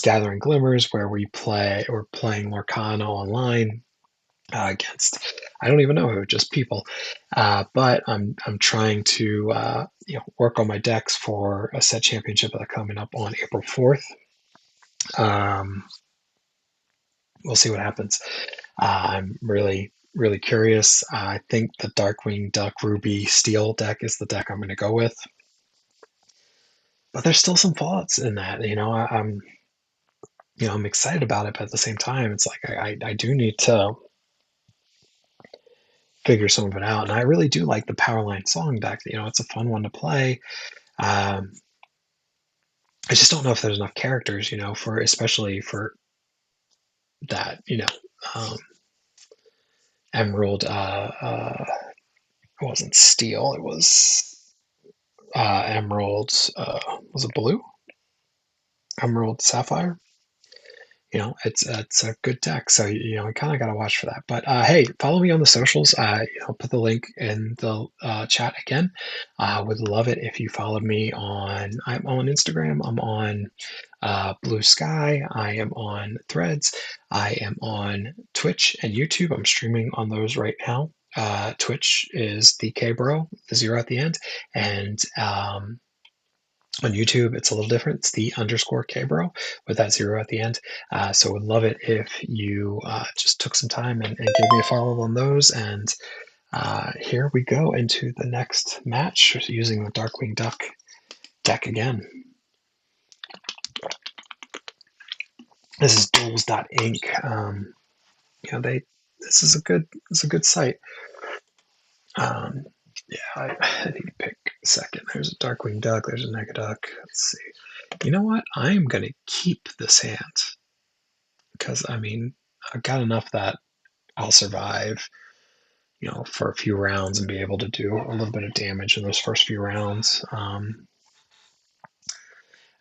Gathering Glimmers where we're playing Lorcana online against I don't even know who, just people. But I'm trying to work on my decks for a set championship that are coming up on April 4th. Um, we'll see what happens. I'm really really curious. I think the Darkwing Duck Ruby Steel deck is the deck I'm going to go with. But there's still some faults in that. I'm excited about it, but at the same time, it's like I do need to figure some of it out. And I really do like the Powerline Song deck. It's a fun one to play. Um, I just don't know if there's enough characters, for especially for that, Emerald. It wasn't Steel. It was Emerald. Was it Blue? Emerald Sapphire. It's a good deck, so we kind of got to watch for that. But hey, follow me on the socials. Put the link in the chat again. Would love it if you followed me I'm on Instagram. I'm on Blue Sky. I am on Threads. I am on Twitch and YouTube. I'm streaming on those right now. Twitch is the K Bro, the zero at the end, and on YouTube, it's a little different. It's the underscore Kbro with that zero at the end. So would love it if you just took some time and gave me a follow on those. And here we go into the next match using the Darkwing Duck deck again. This is duels.inc. This is a good site. Yeah, I need to pick a second. There's a Darkwing Duck. There's a Negaduck. Let's see. You know what? I am going to keep this hand because I mean I've got enough that I'll survive, for a few rounds and be able to do a little bit of damage in those first few rounds. I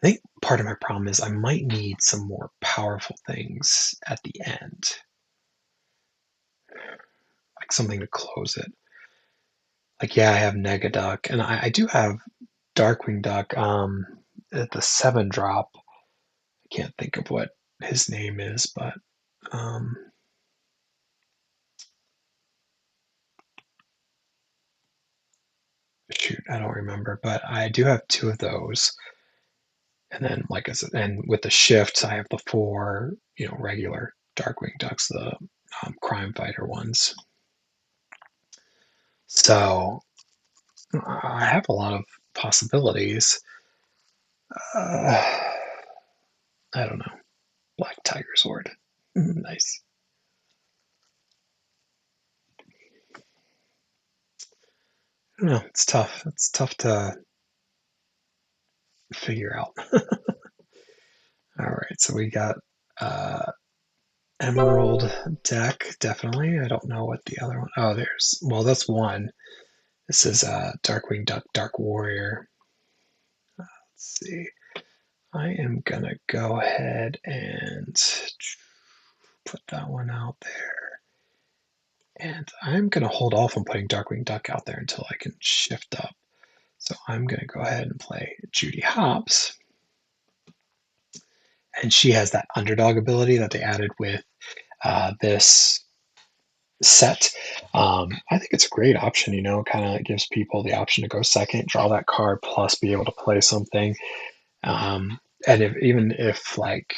think part of my problem is I might need some more powerful things at the end, like something to close it. Like, yeah, I have Negaduck, and I do have Darkwing Duck at the 7 drop. I can't think of what his name is, but um, shoot, I don't remember. But I do have 2 of those. And then, like I said, and with the shifts, I have the 4, regular Darkwing Ducks, the crime fighter ones. So I have a lot of possibilities. I don't know. Black Tiger Sword. Nice. I don't know. It's tough. It's tough to figure out. All right. So we got uh, Emerald deck, definitely. I don't know what the other one. Oh, well, that's one. This is Darkwing Duck, Dark Warrior. Let's see. I am going to go ahead and put that one out there. And I'm going to hold off on putting Darkwing Duck out there until I can shift up. So I'm going to go ahead and play Judy Hopps. And she has that underdog ability that they added with this set. I think it's a great option, kind of gives people the option to go second, draw that card, plus be able to play something. And even if like,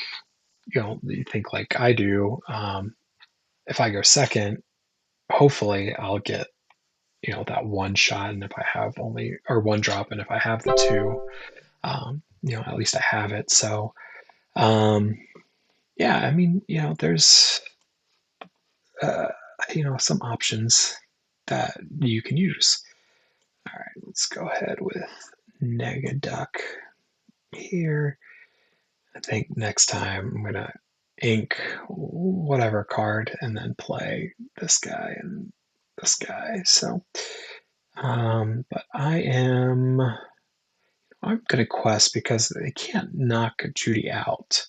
you think like I do, if I go second, hopefully I'll get, that one shot. And if I have or one drop, and if I have the 2, at least I have it. So, yeah, I mean, there's, uh, some options that you can use. All right, let's go ahead with Negaduck here. I think next time I'm gonna ink whatever card and then play this guy and this guy. So, but I'm gonna quest because they can't knock Judy out.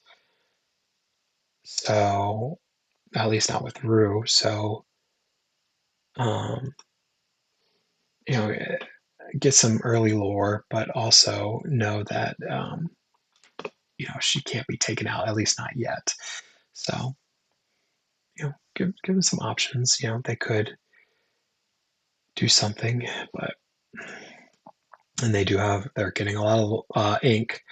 So, at least not with Rue. So, um, get some early lore, but also know that she can't be taken out, at least not yet. So, give them some options. They could do something, but and they're getting a lot of ink.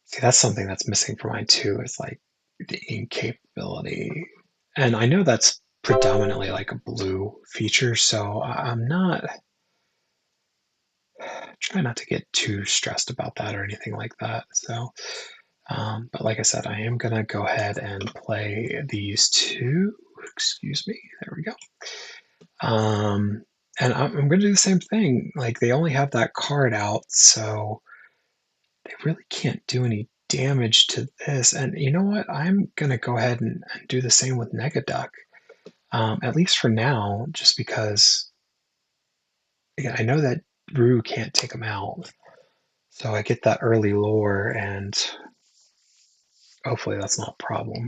See, that's something that's missing for mine too. Is like the ink capability, and I know that's predominantly like a blue feature, so I'm not trying not to get too stressed about that or anything like that. So, but like I said, I am gonna go ahead and play these 2. Excuse me. There we go. And I'm going to do the same thing. Like they only have that card out, so they really can't do any damage to this. And you know what? I'm going to go ahead and do the same with Negaduck, at least for now, just because again, I know that Rue can't take them out. So I get that early lore, and hopefully that's not a problem.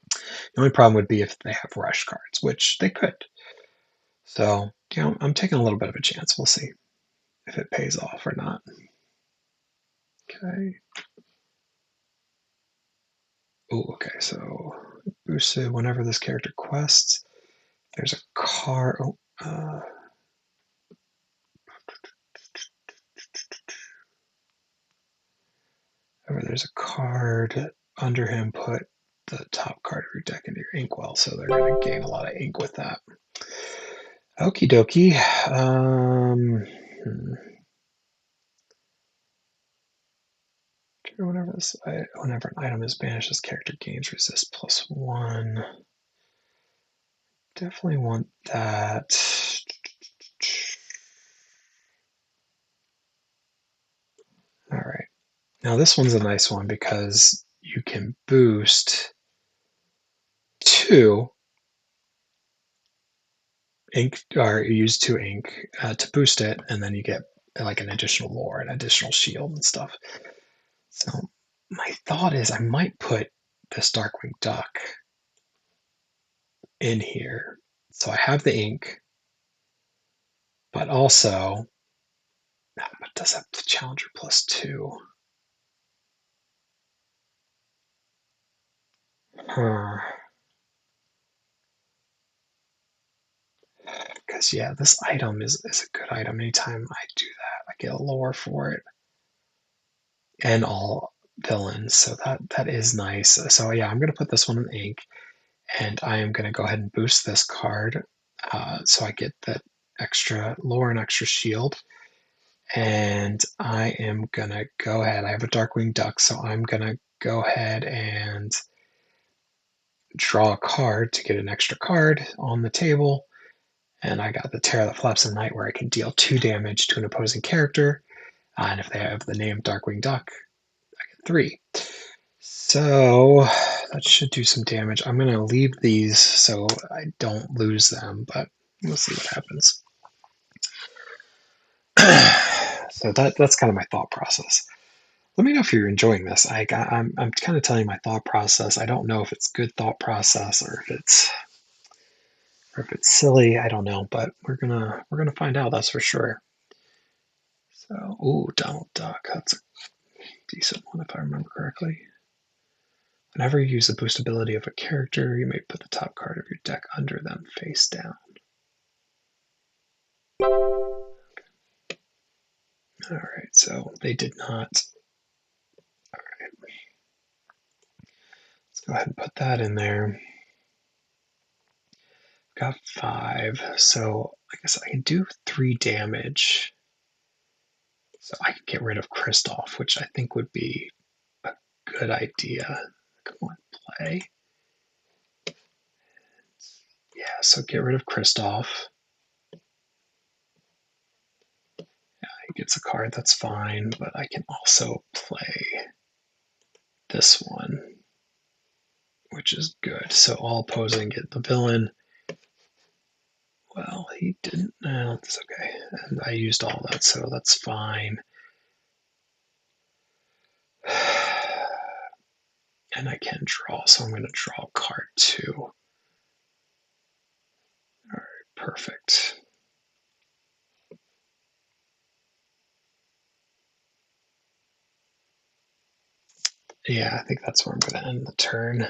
The only problem would be if they have rush cards, which they could. So, I'm taking a little bit of a chance. We'll see if it pays off or not. Okay. Oh, okay. So, boosted whenever this character quests, there's a card. Whenever there's a card under him, put the top card of your deck into your inkwell. So they're going to gain a lot of ink with that. Okie dokie. Whenever an item is banished, this character gains resist +1. Definitely want that. All right. Now this one's a nice one because you can boost 2 ink, or use 2 ink to boost it, and then you get like an additional lore, an additional shield and stuff. So my thought is I might put this Darkwing Duck in here. So I have the ink. but also, it does have the Challenger +2. Huh. Because, yeah, this item is a good item. Anytime I do that, I get a lore for it. And all villains, so that is nice. So, yeah, I'm going to put this one in ink, and I am going to go ahead and boost this card so I get that extra lore and extra shield. And I am going to go ahead. I have a Darkwing Duck, so I'm going to go ahead and draw a card to get an extra card on the table. And I got the Terror That Flaps in the Night, where I can deal 2 damage to an opposing character. And if they have the name Darkwing Duck, I get 3. So that should do some damage. I'm going to leave these so I don't lose them, but we'll see what happens. So that's kind of my thought process. Let me know if you're enjoying this. I'm kind of telling you my thought process. I don't know if it's good thought process or if it's silly. I don't know, but we're gonna find out. That's for sure. So, ooh, Donald Duck. That's a decent one if I remember correctly. Whenever you use the boost ability of a character, you may put the top card of your deck under them face down. Alright, so they did not. Alright. Let's go ahead and put that in there. Got 5, so I guess I can do 3 damage. So I can get rid of Kristoff, which I think would be a good idea. Come on, play. Yeah, so get rid of Kristoff. Yeah, he gets a card, that's fine, but I can also play this one, which is good. So all opposing get the villain. Well, he didn't. No, that's okay. And I used all that, so that's fine. And I can draw, so I'm going to draw a card too. All right, perfect. Yeah, I think that's where I'm going to end the turn.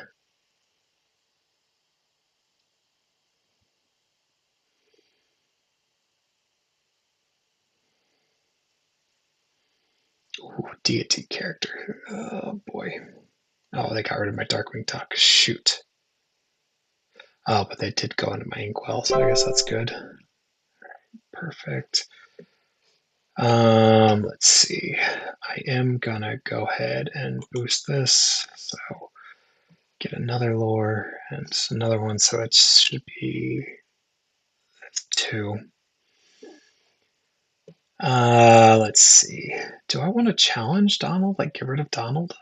Ooh, deity character. Oh boy. Oh, they got rid of my Darkwing Duck. Shoot. Oh, but they did go into my Inkwell, so I guess that's good. Perfect. Let's see. I am gonna go ahead and boost this. So get another lore and another one, so it should be 2. Let's see. Do I want to challenge Donald? Like get rid of Donald?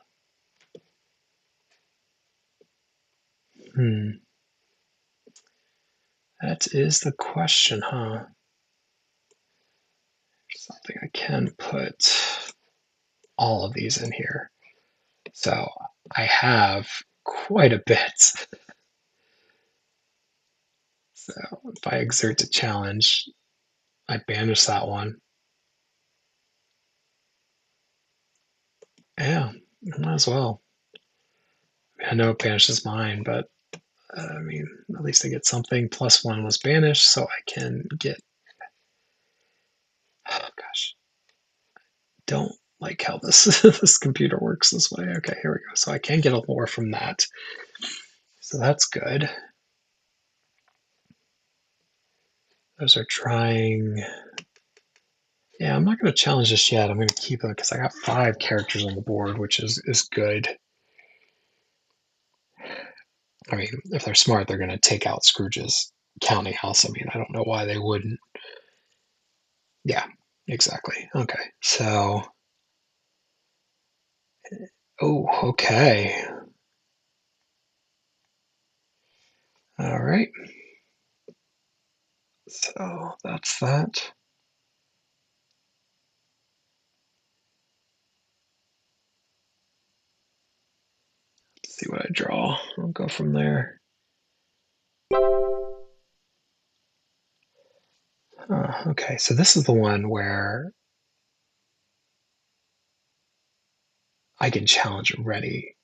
That is the question, huh? Something I can put all of these in here. So I have quite a bit. So if I exert a challenge, I banish that one. Yeah, might as well. I know it banishes mine, but I mean, at least I get something. +1 was banished, so I can get. Oh gosh, don't like how this this computer works this way. Okay, here we go. So I can get a lore from that. So that's good. Those are trying. Yeah, I'm not going to challenge this yet. I'm going to keep it because I got 5 characters on the board, which is good. I mean, if they're smart, they're going to take out Scrooge's counting house. I mean, I don't know why they wouldn't. Yeah, exactly. Okay, so. Oh, okay. All right. So that's that. Let's see what I draw. I'll go from there. Okay, so this is the one where I can challenge ready.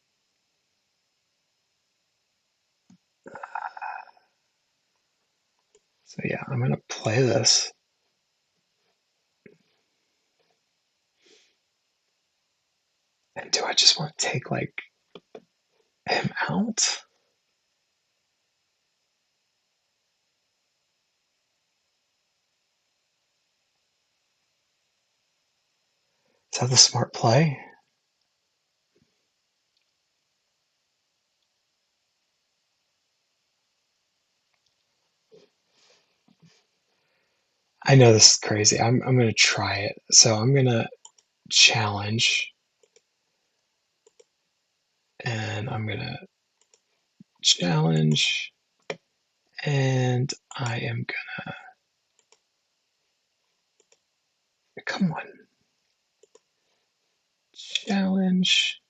So yeah, I'm gonna play this. And do I just want to take like him out? Is that the smart play? I know this is crazy. I'm gonna try it. So I'm gonna challenge, and I'm gonna challenge, and I am gonna come on, challenge.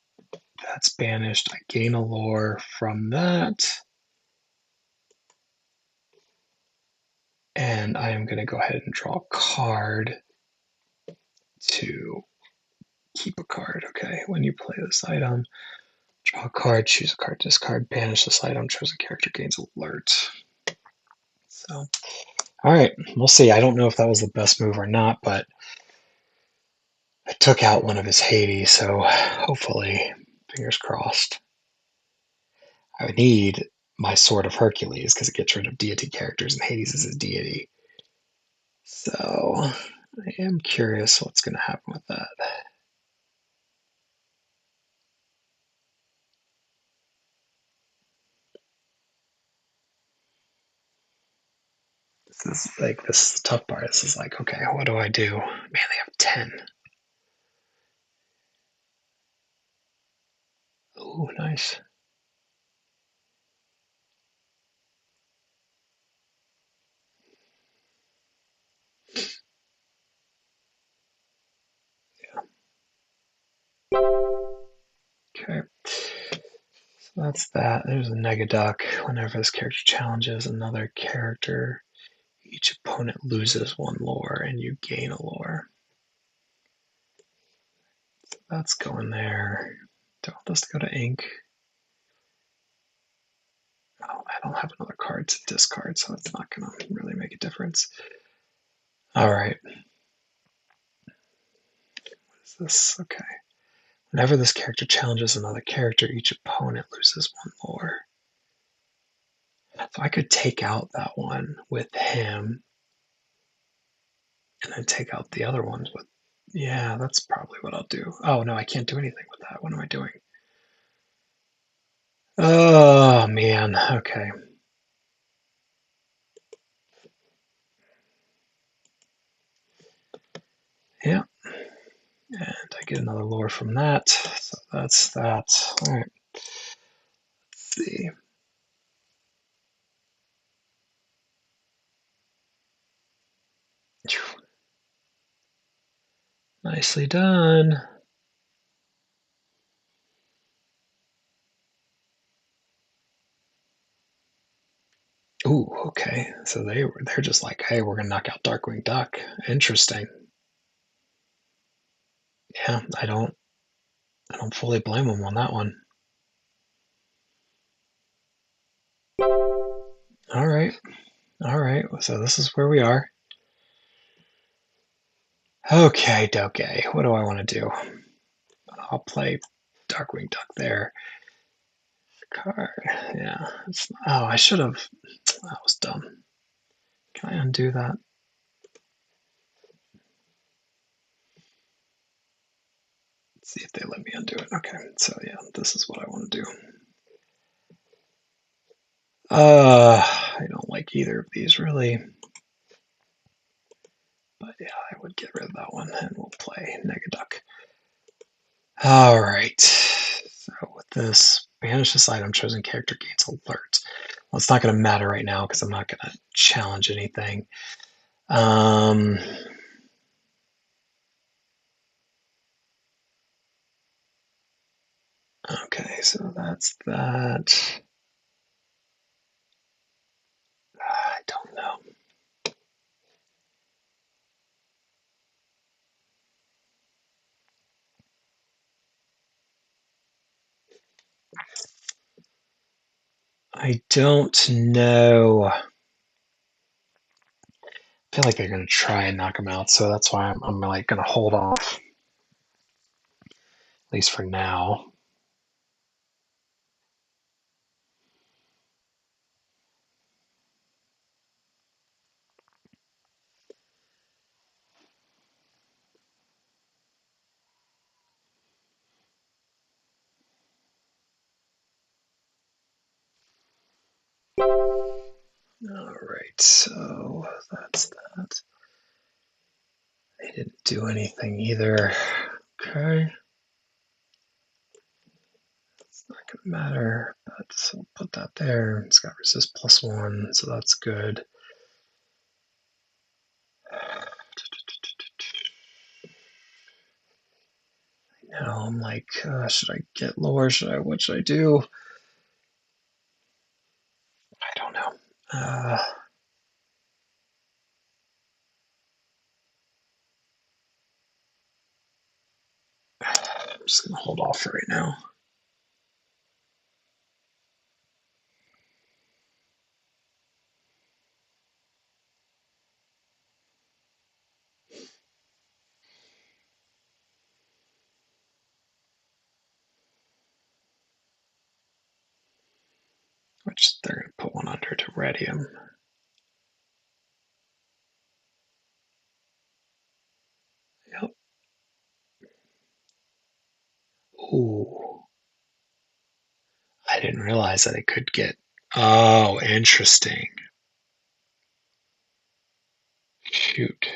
That's banished. I gain a lore from that, and I am gonna go ahead and draw a card to keep a card. Okay, when you play this item, draw a card, choose a card, discard, banish this item, chosen character gains alert. So, all right, we'll see. I don't know if that was the best move or not, but I took out one of his Hades, so hopefully, fingers crossed. I would need my Sword of Hercules because it gets rid of deity characters, and Hades is a deity. So, I am curious what's going to happen with that. This is the tough part. This is like, okay, what do I do? Man, they have 10. Oh, nice. Okay. So that's that. There's a Negaduck. Whenever this character challenges another character, each opponent loses one lore and you gain a lore. So that's going there. Do I want this to go to ink? Oh, I don't have another card to discard, so it's not going to really make a difference. All right. What is this? Okay. Whenever this character challenges another character, each opponent loses one lore. So I could take out that one with him and then take out the other ones with. Yeah, that's probably what I'll do. Oh, no, I can't do anything with that. What am I doing? Oh, man. Okay. Yeah. And I get another lore from that. So that's that. All right. Let's see. Nicely done. Ooh, okay. So they're just like, hey, we're gonna knock out Darkwing Duck. Interesting. Yeah, I don't fully blame them on that one. All right. All right. So this is where we are. Okay, okay. What do I want to do? I'll play Darkwing Duck there. Card. Yeah. Oh, I should have. That was dumb. Can I undo that? Let's see if they let me undo it. Okay. So yeah, this is what I want to do. I don't like either of these really. But yeah, I would get rid of that one and we'll play Negaduck. All right. So with this, banish this item, chosen character gains alert. Well, it's not going to matter right now because I'm not going to challenge anything. Okay, so that's that. I don't know. I don't know. I feel like they're going to try and knock him out, so that's why I'm like going to hold off, at least for now. All right, so that's that. They didn't do anything either. Okay. It's not going to matter, but so we'll put that there. It's got resist +1, so that's good. Now I'm like, should I get lower? What should I do? I don't know. I'm just going to hold off for right now. Which they're going to put one under to ready him. Yep. Ooh. I didn't realize that it could get. Oh, interesting. Shoot.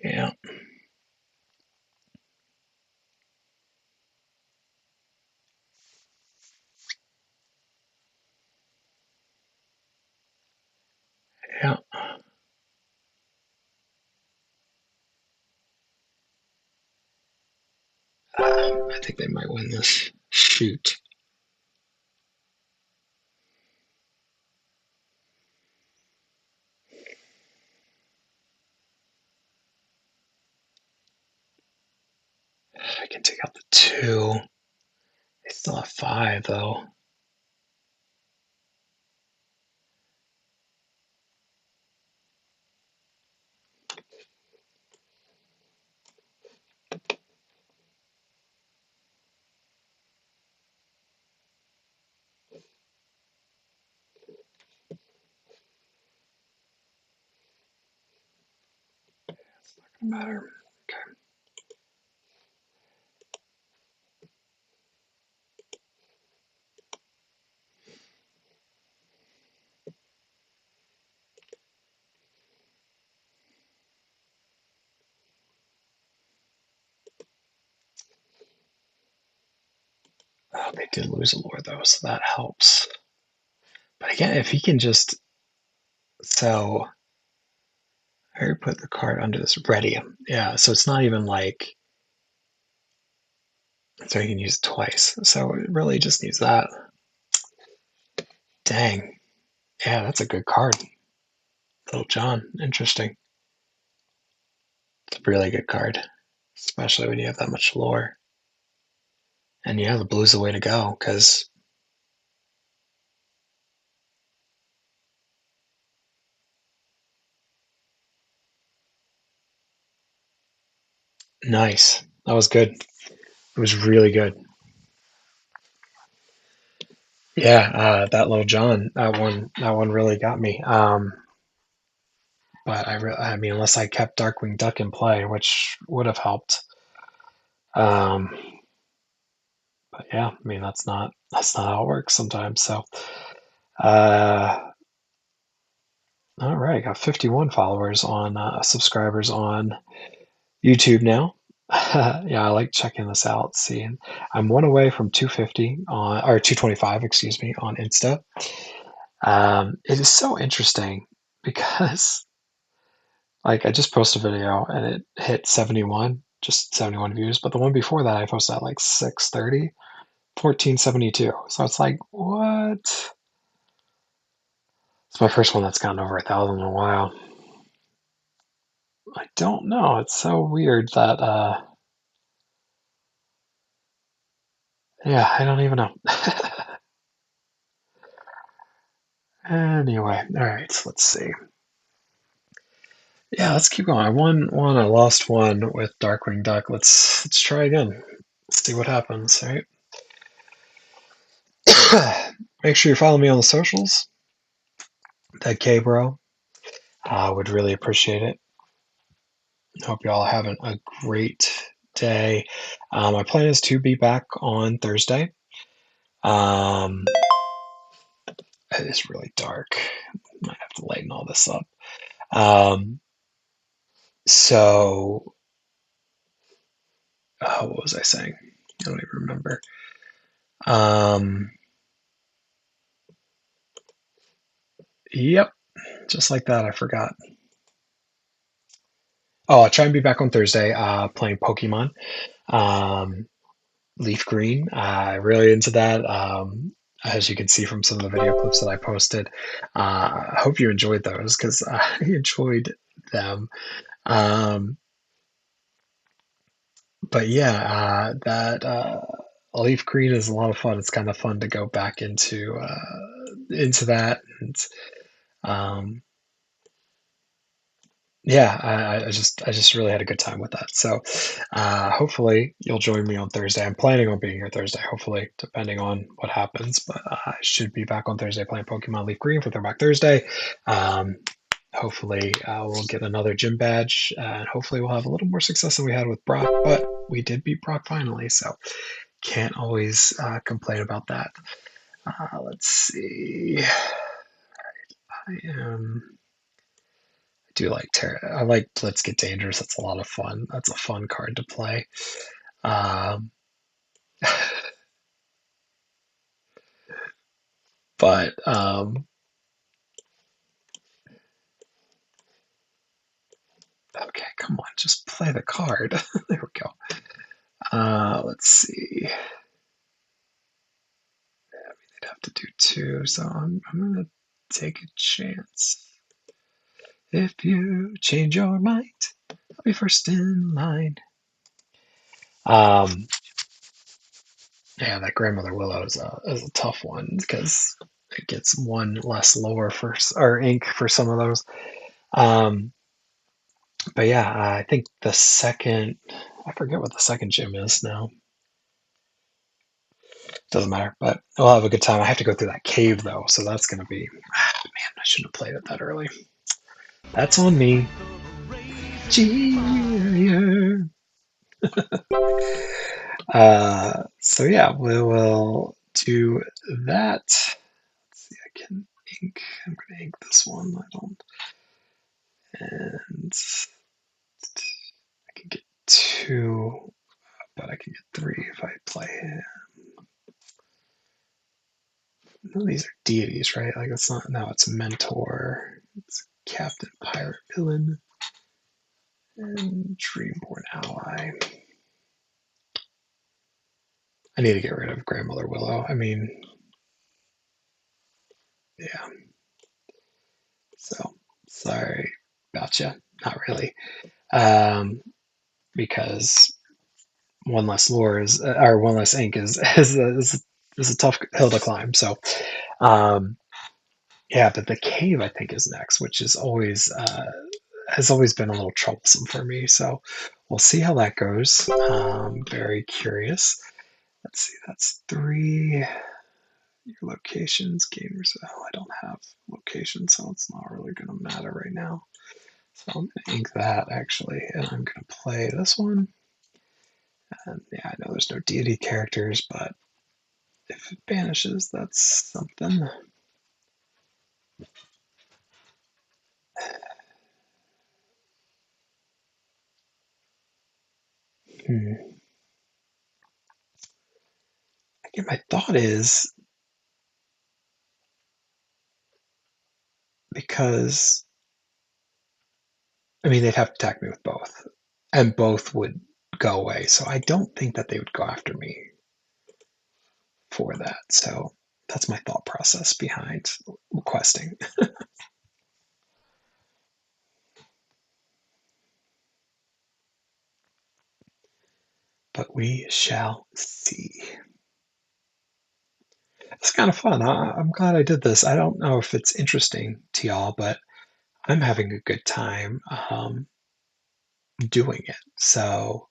Yeah. Yeah. I think they might win this. Shoot. I can take out the 2. They still have 5, though. It's not going to matter. Okay. Oh, they did lose a lore, though, so that helps. But again, if he can just. So. I already put the card under this ready. Yeah, so it's not even like. So he can use it twice. So it really just needs that. Dang. Yeah, that's a good card. Little John. Interesting. It's a really good card. Especially when you have that much lore. And yeah, the blue's the way to go, because nice. That was good. It was really good. Yeah, that Little John, that one really got me. But I mean, unless I kept Darkwing Duck in play, which would have helped. Um, but yeah, I mean that's not how it works sometimes. So, uh, all right, got 51 followers on subscribers on YouTube now. Yeah, I like checking this out. Seeing I'm one away from 250 on or 225, excuse me, on Insta. It is so interesting because like I just posted a video and it hit 71, just 71 views, but the one before that I posted at like 630, 1472. So it's like, what? It's my first one that's gotten over 1,000 in a while. I don't know. It's so weird that Yeah, I don't even know. Anyway, all right, so let's see. Yeah, let's keep going. I won one, I lost one with Darkwing Duck. Let's try again. See what happens, right? Make sure you follow me on the socials. That K bro. I would really appreciate it. Hope you all having a great day. My plan is to be back on Thursday. Um, it is really dark. Might have to lighten all this up. Um, so, what was I saying? I don't even remember. Um, yep, just like that, I forgot. Oh, I'll try and be back on Thursday, playing Pokemon. Um, Leaf Green. Really into that. As you can see from some of the video clips that I posted. I hope you enjoyed those because I enjoyed them. Um, but yeah, that Leaf Green is a lot of fun. It's kind of fun to go back into that and um, yeah, I just really had a good time with that. So hopefully you'll join me on Thursday. I'm planning on being here Thursday, hopefully, depending on what happens. But I should be back on Thursday playing Pokemon Leaf Green for Throwback Thursday. Um, hopefully we'll get another gym badge, and hopefully we'll have a little more success than we had with Brock. But we did beat Brock finally, so can't always complain about that. Let's see. I am. Do like I like Let's Get Dangerous. That's a lot of fun. That's a fun card to play. Um, but okay, come on, just play the card. There we go. Let's see. They'd have to do two, so I'm gonna take a chance. If you change your mind, I'll be first in line. Um, yeah, that Grandmother Willow is a tough one because it gets one less lore for or ink for some of those. Um, but yeah, I think the second, I forget what the second gym is now. Doesn't matter, but we'll have a good time. I have to go through that cave though, so that's gonna be, man, I shouldn't have played it that early. That's on me. Cheer. So yeah, we will do that. Let's see, I can ink. I'm gonna ink this one. I don't, and I can get two, but I can get three if I play him. No, these are deities, right? Like it's not. No, it's mentor. It's captain, pirate, villain, and dreamborn ally. I need to get rid of Grandmother Willow. I mean, yeah. So sorry about you. Not really. Um, because one less lore is, or one less ink is a tough hill to climb. So, um, yeah, but the cave I think is next, which is always has always been a little troublesome for me. So we'll see how that goes. Very curious. Let's see, that's three. Your locations, gamers. Oh, I don't have locations, so it's not really going to matter right now. So I'm going to ink that actually, and I'm going to play this one. And yeah, I know there's no deity characters, but if it banishes, that's something. Hmm. Again, my thought is because I mean they'd have to attack me with both, and both would go away. So I don't think that they would go after me for that. So that's my thought process behind requesting. But we shall see. kind of fun. I'm glad I did this. I don't know if it's interesting to y'all, but I'm having a good time doing it. So,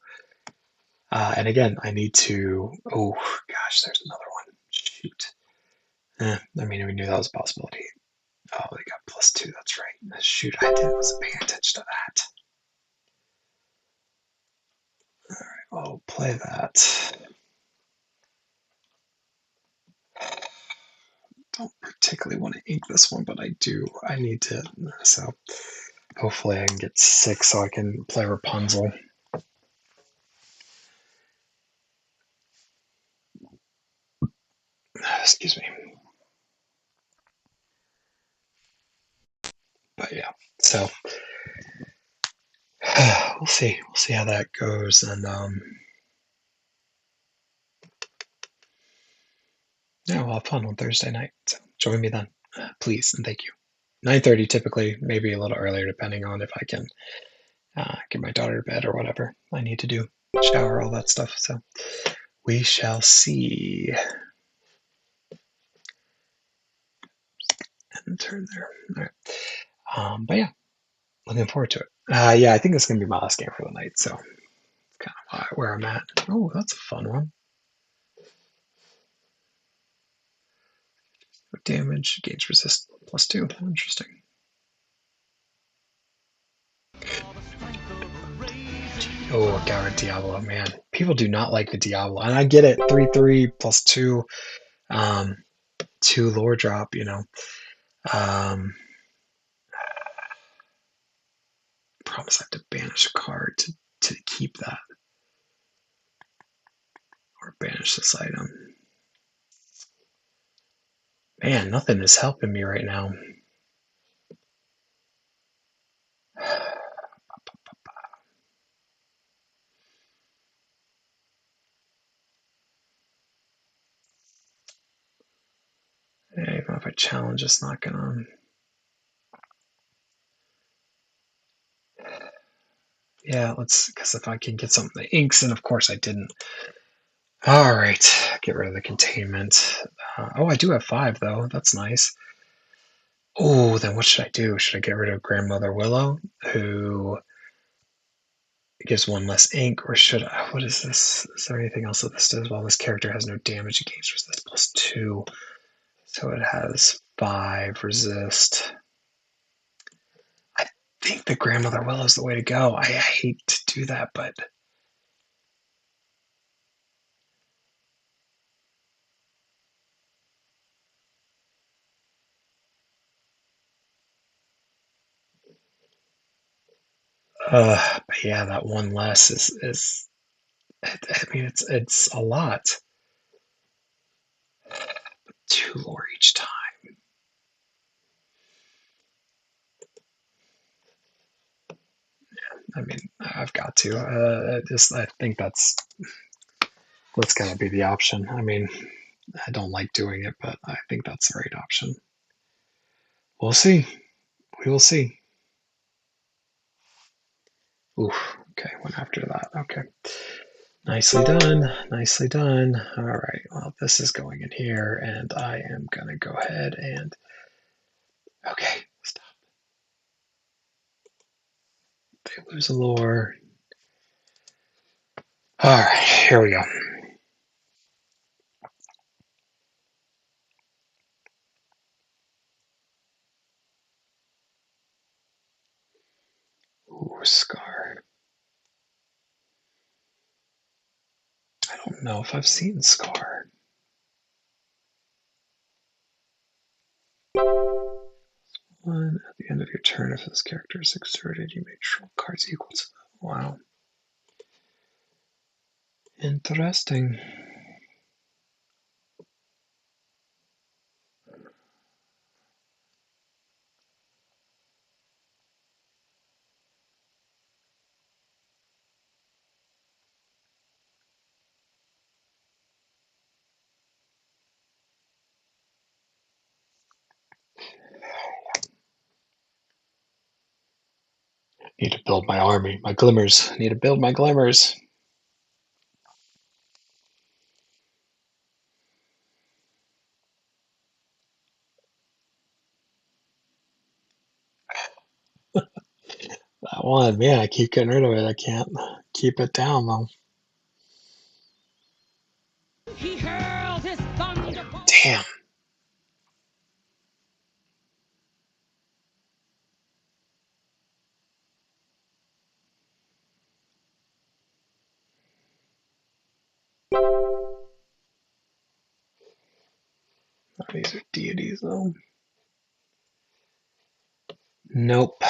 and again, I need to. Oh gosh, there's another one. Shoot. I mean, we knew that was a possibility. Oh, they got +2. That's right. Shoot, wasn't paying attention to that. All right, I'll play that. Don't particularly want to ink this one, but I do. I need to. So hopefully I can get 6 so I can play Rapunzel. Excuse me. But yeah, so we'll see. We'll see how that goes, and yeah, we'll have fun on Thursday night. So join me then, please, and thank you. 9:30 typically, maybe a little earlier depending on if I can get my daughter to bed or whatever I need to do, shower, all that stuff. So we shall see. And turn there. All right. But yeah, looking forward to it. Yeah, I think it's gonna be my last game for the night. So kind of where I'm at. Oh, that's a fun one. Damage, gains resist +2. Interesting. Oh, Garrett Diablo, man. People do not like the Diablo. And I get it. 3/3 +2. 2 lore drop, Promise I have to banish a card to keep that. Or banish this item. Man, nothing is helping me right now. Yeah, even if I challenge, it's not gonna. Yeah, because if I can get something that inks, and of course I didn't. All right, get rid of the containment. Oh, I do have 5 though. That's nice. Oh, then what should I do? Should I get rid of Grandmother Willow, who gives 1 less ink, or should I? What is this? Is there anything else that this does? Well, this character has no damage against resist +2, so it has 5 resist. I think the Grandmother Willow is the way to go. I hate to do that, but but yeah, that 1 less is. I mean, it's a lot. 2 lore each time. I mean, I've got to. I think that's gotta be the option. I mean, I don't like doing it, but I think that's the right option. We'll see. We will see. Oof. Okay, went after that. Okay. Nicely done. Nicely done. All right. Well, this is going in here, and I am gonna go ahead and. Okay. Stop. They lose a lore. All right. Here we go. Ooh, Scar. I don't know if I've seen Scar. One at the end of your turn, if this character is exerted, you may draw cards equal to them. Wow. Interesting. Need to build my army, my glimmers. Need to build my glimmers. Come on, man, I keep getting rid of it. I can't keep it down, though.
He hurls his thunderbolt.
Damn. These are deities, though. Nope.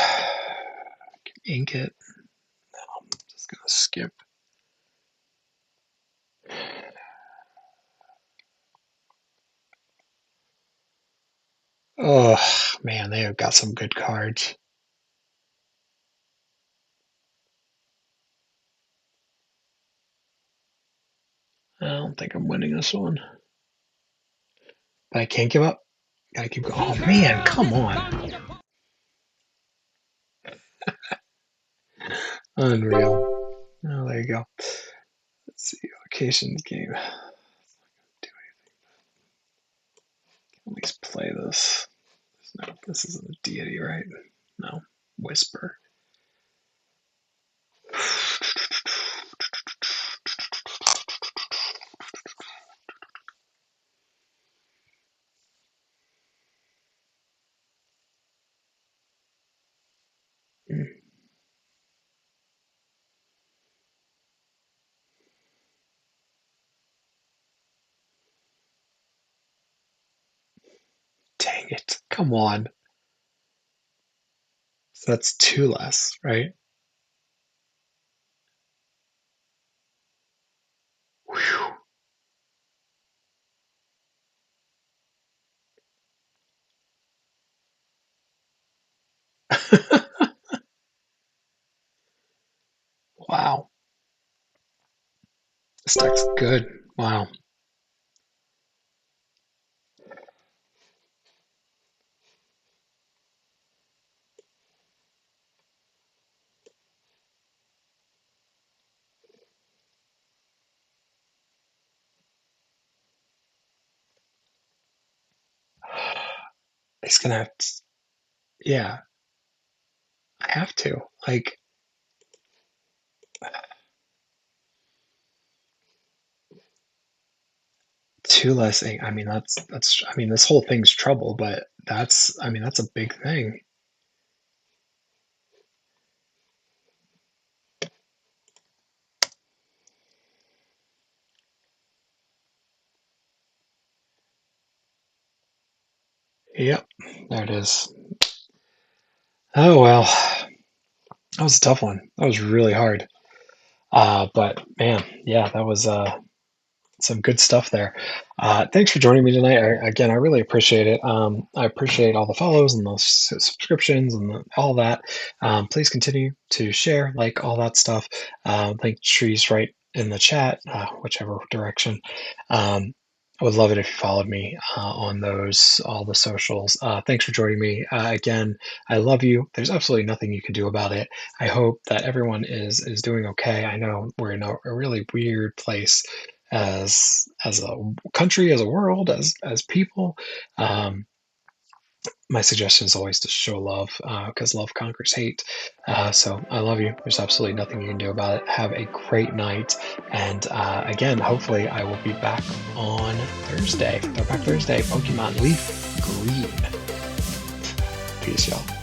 Ink it. No, I'm just gonna skip. Oh, man, they have got some good cards. I don't think I'm winning this one. But I can't give up. Gotta keep going. Oh, man, come on. Unreal. Oh, there you go. Let's see. Locations game. Do anything. At least play this. No, this isn't a deity, right? No. Whisper. Dang it. Come on. So that's two less, right? Whew. Wow. This deck's good. Wow. He's gonna have to, yeah, I have to. Like, two less ink. I mean, I mean, this whole thing's trouble, but I mean, that's a big thing. Yep, there it is. Oh, well, that was a tough one. That was really hard. But man, yeah, that was some good stuff there. Thanks for joining me tonight. Again, I really appreciate it. I appreciate all the follows and the subscriptions and all that. Please continue to share, like all that stuff. Link trees right in the chat, whichever direction. I would love it if you followed me on all the socials. Thanks for joining me. Again, I love you. There's absolutely nothing you can do about it. I hope that everyone is doing okay. I know we're in a really weird place as a country, as a world, as people. My suggestion is always to show love because love conquers hate. So I love you. There's absolutely nothing you can do about it. Have a great night. And again, hopefully I will be back on Thursday. Throwback Thursday, Pokemon Leaf Green. Peace, y'all.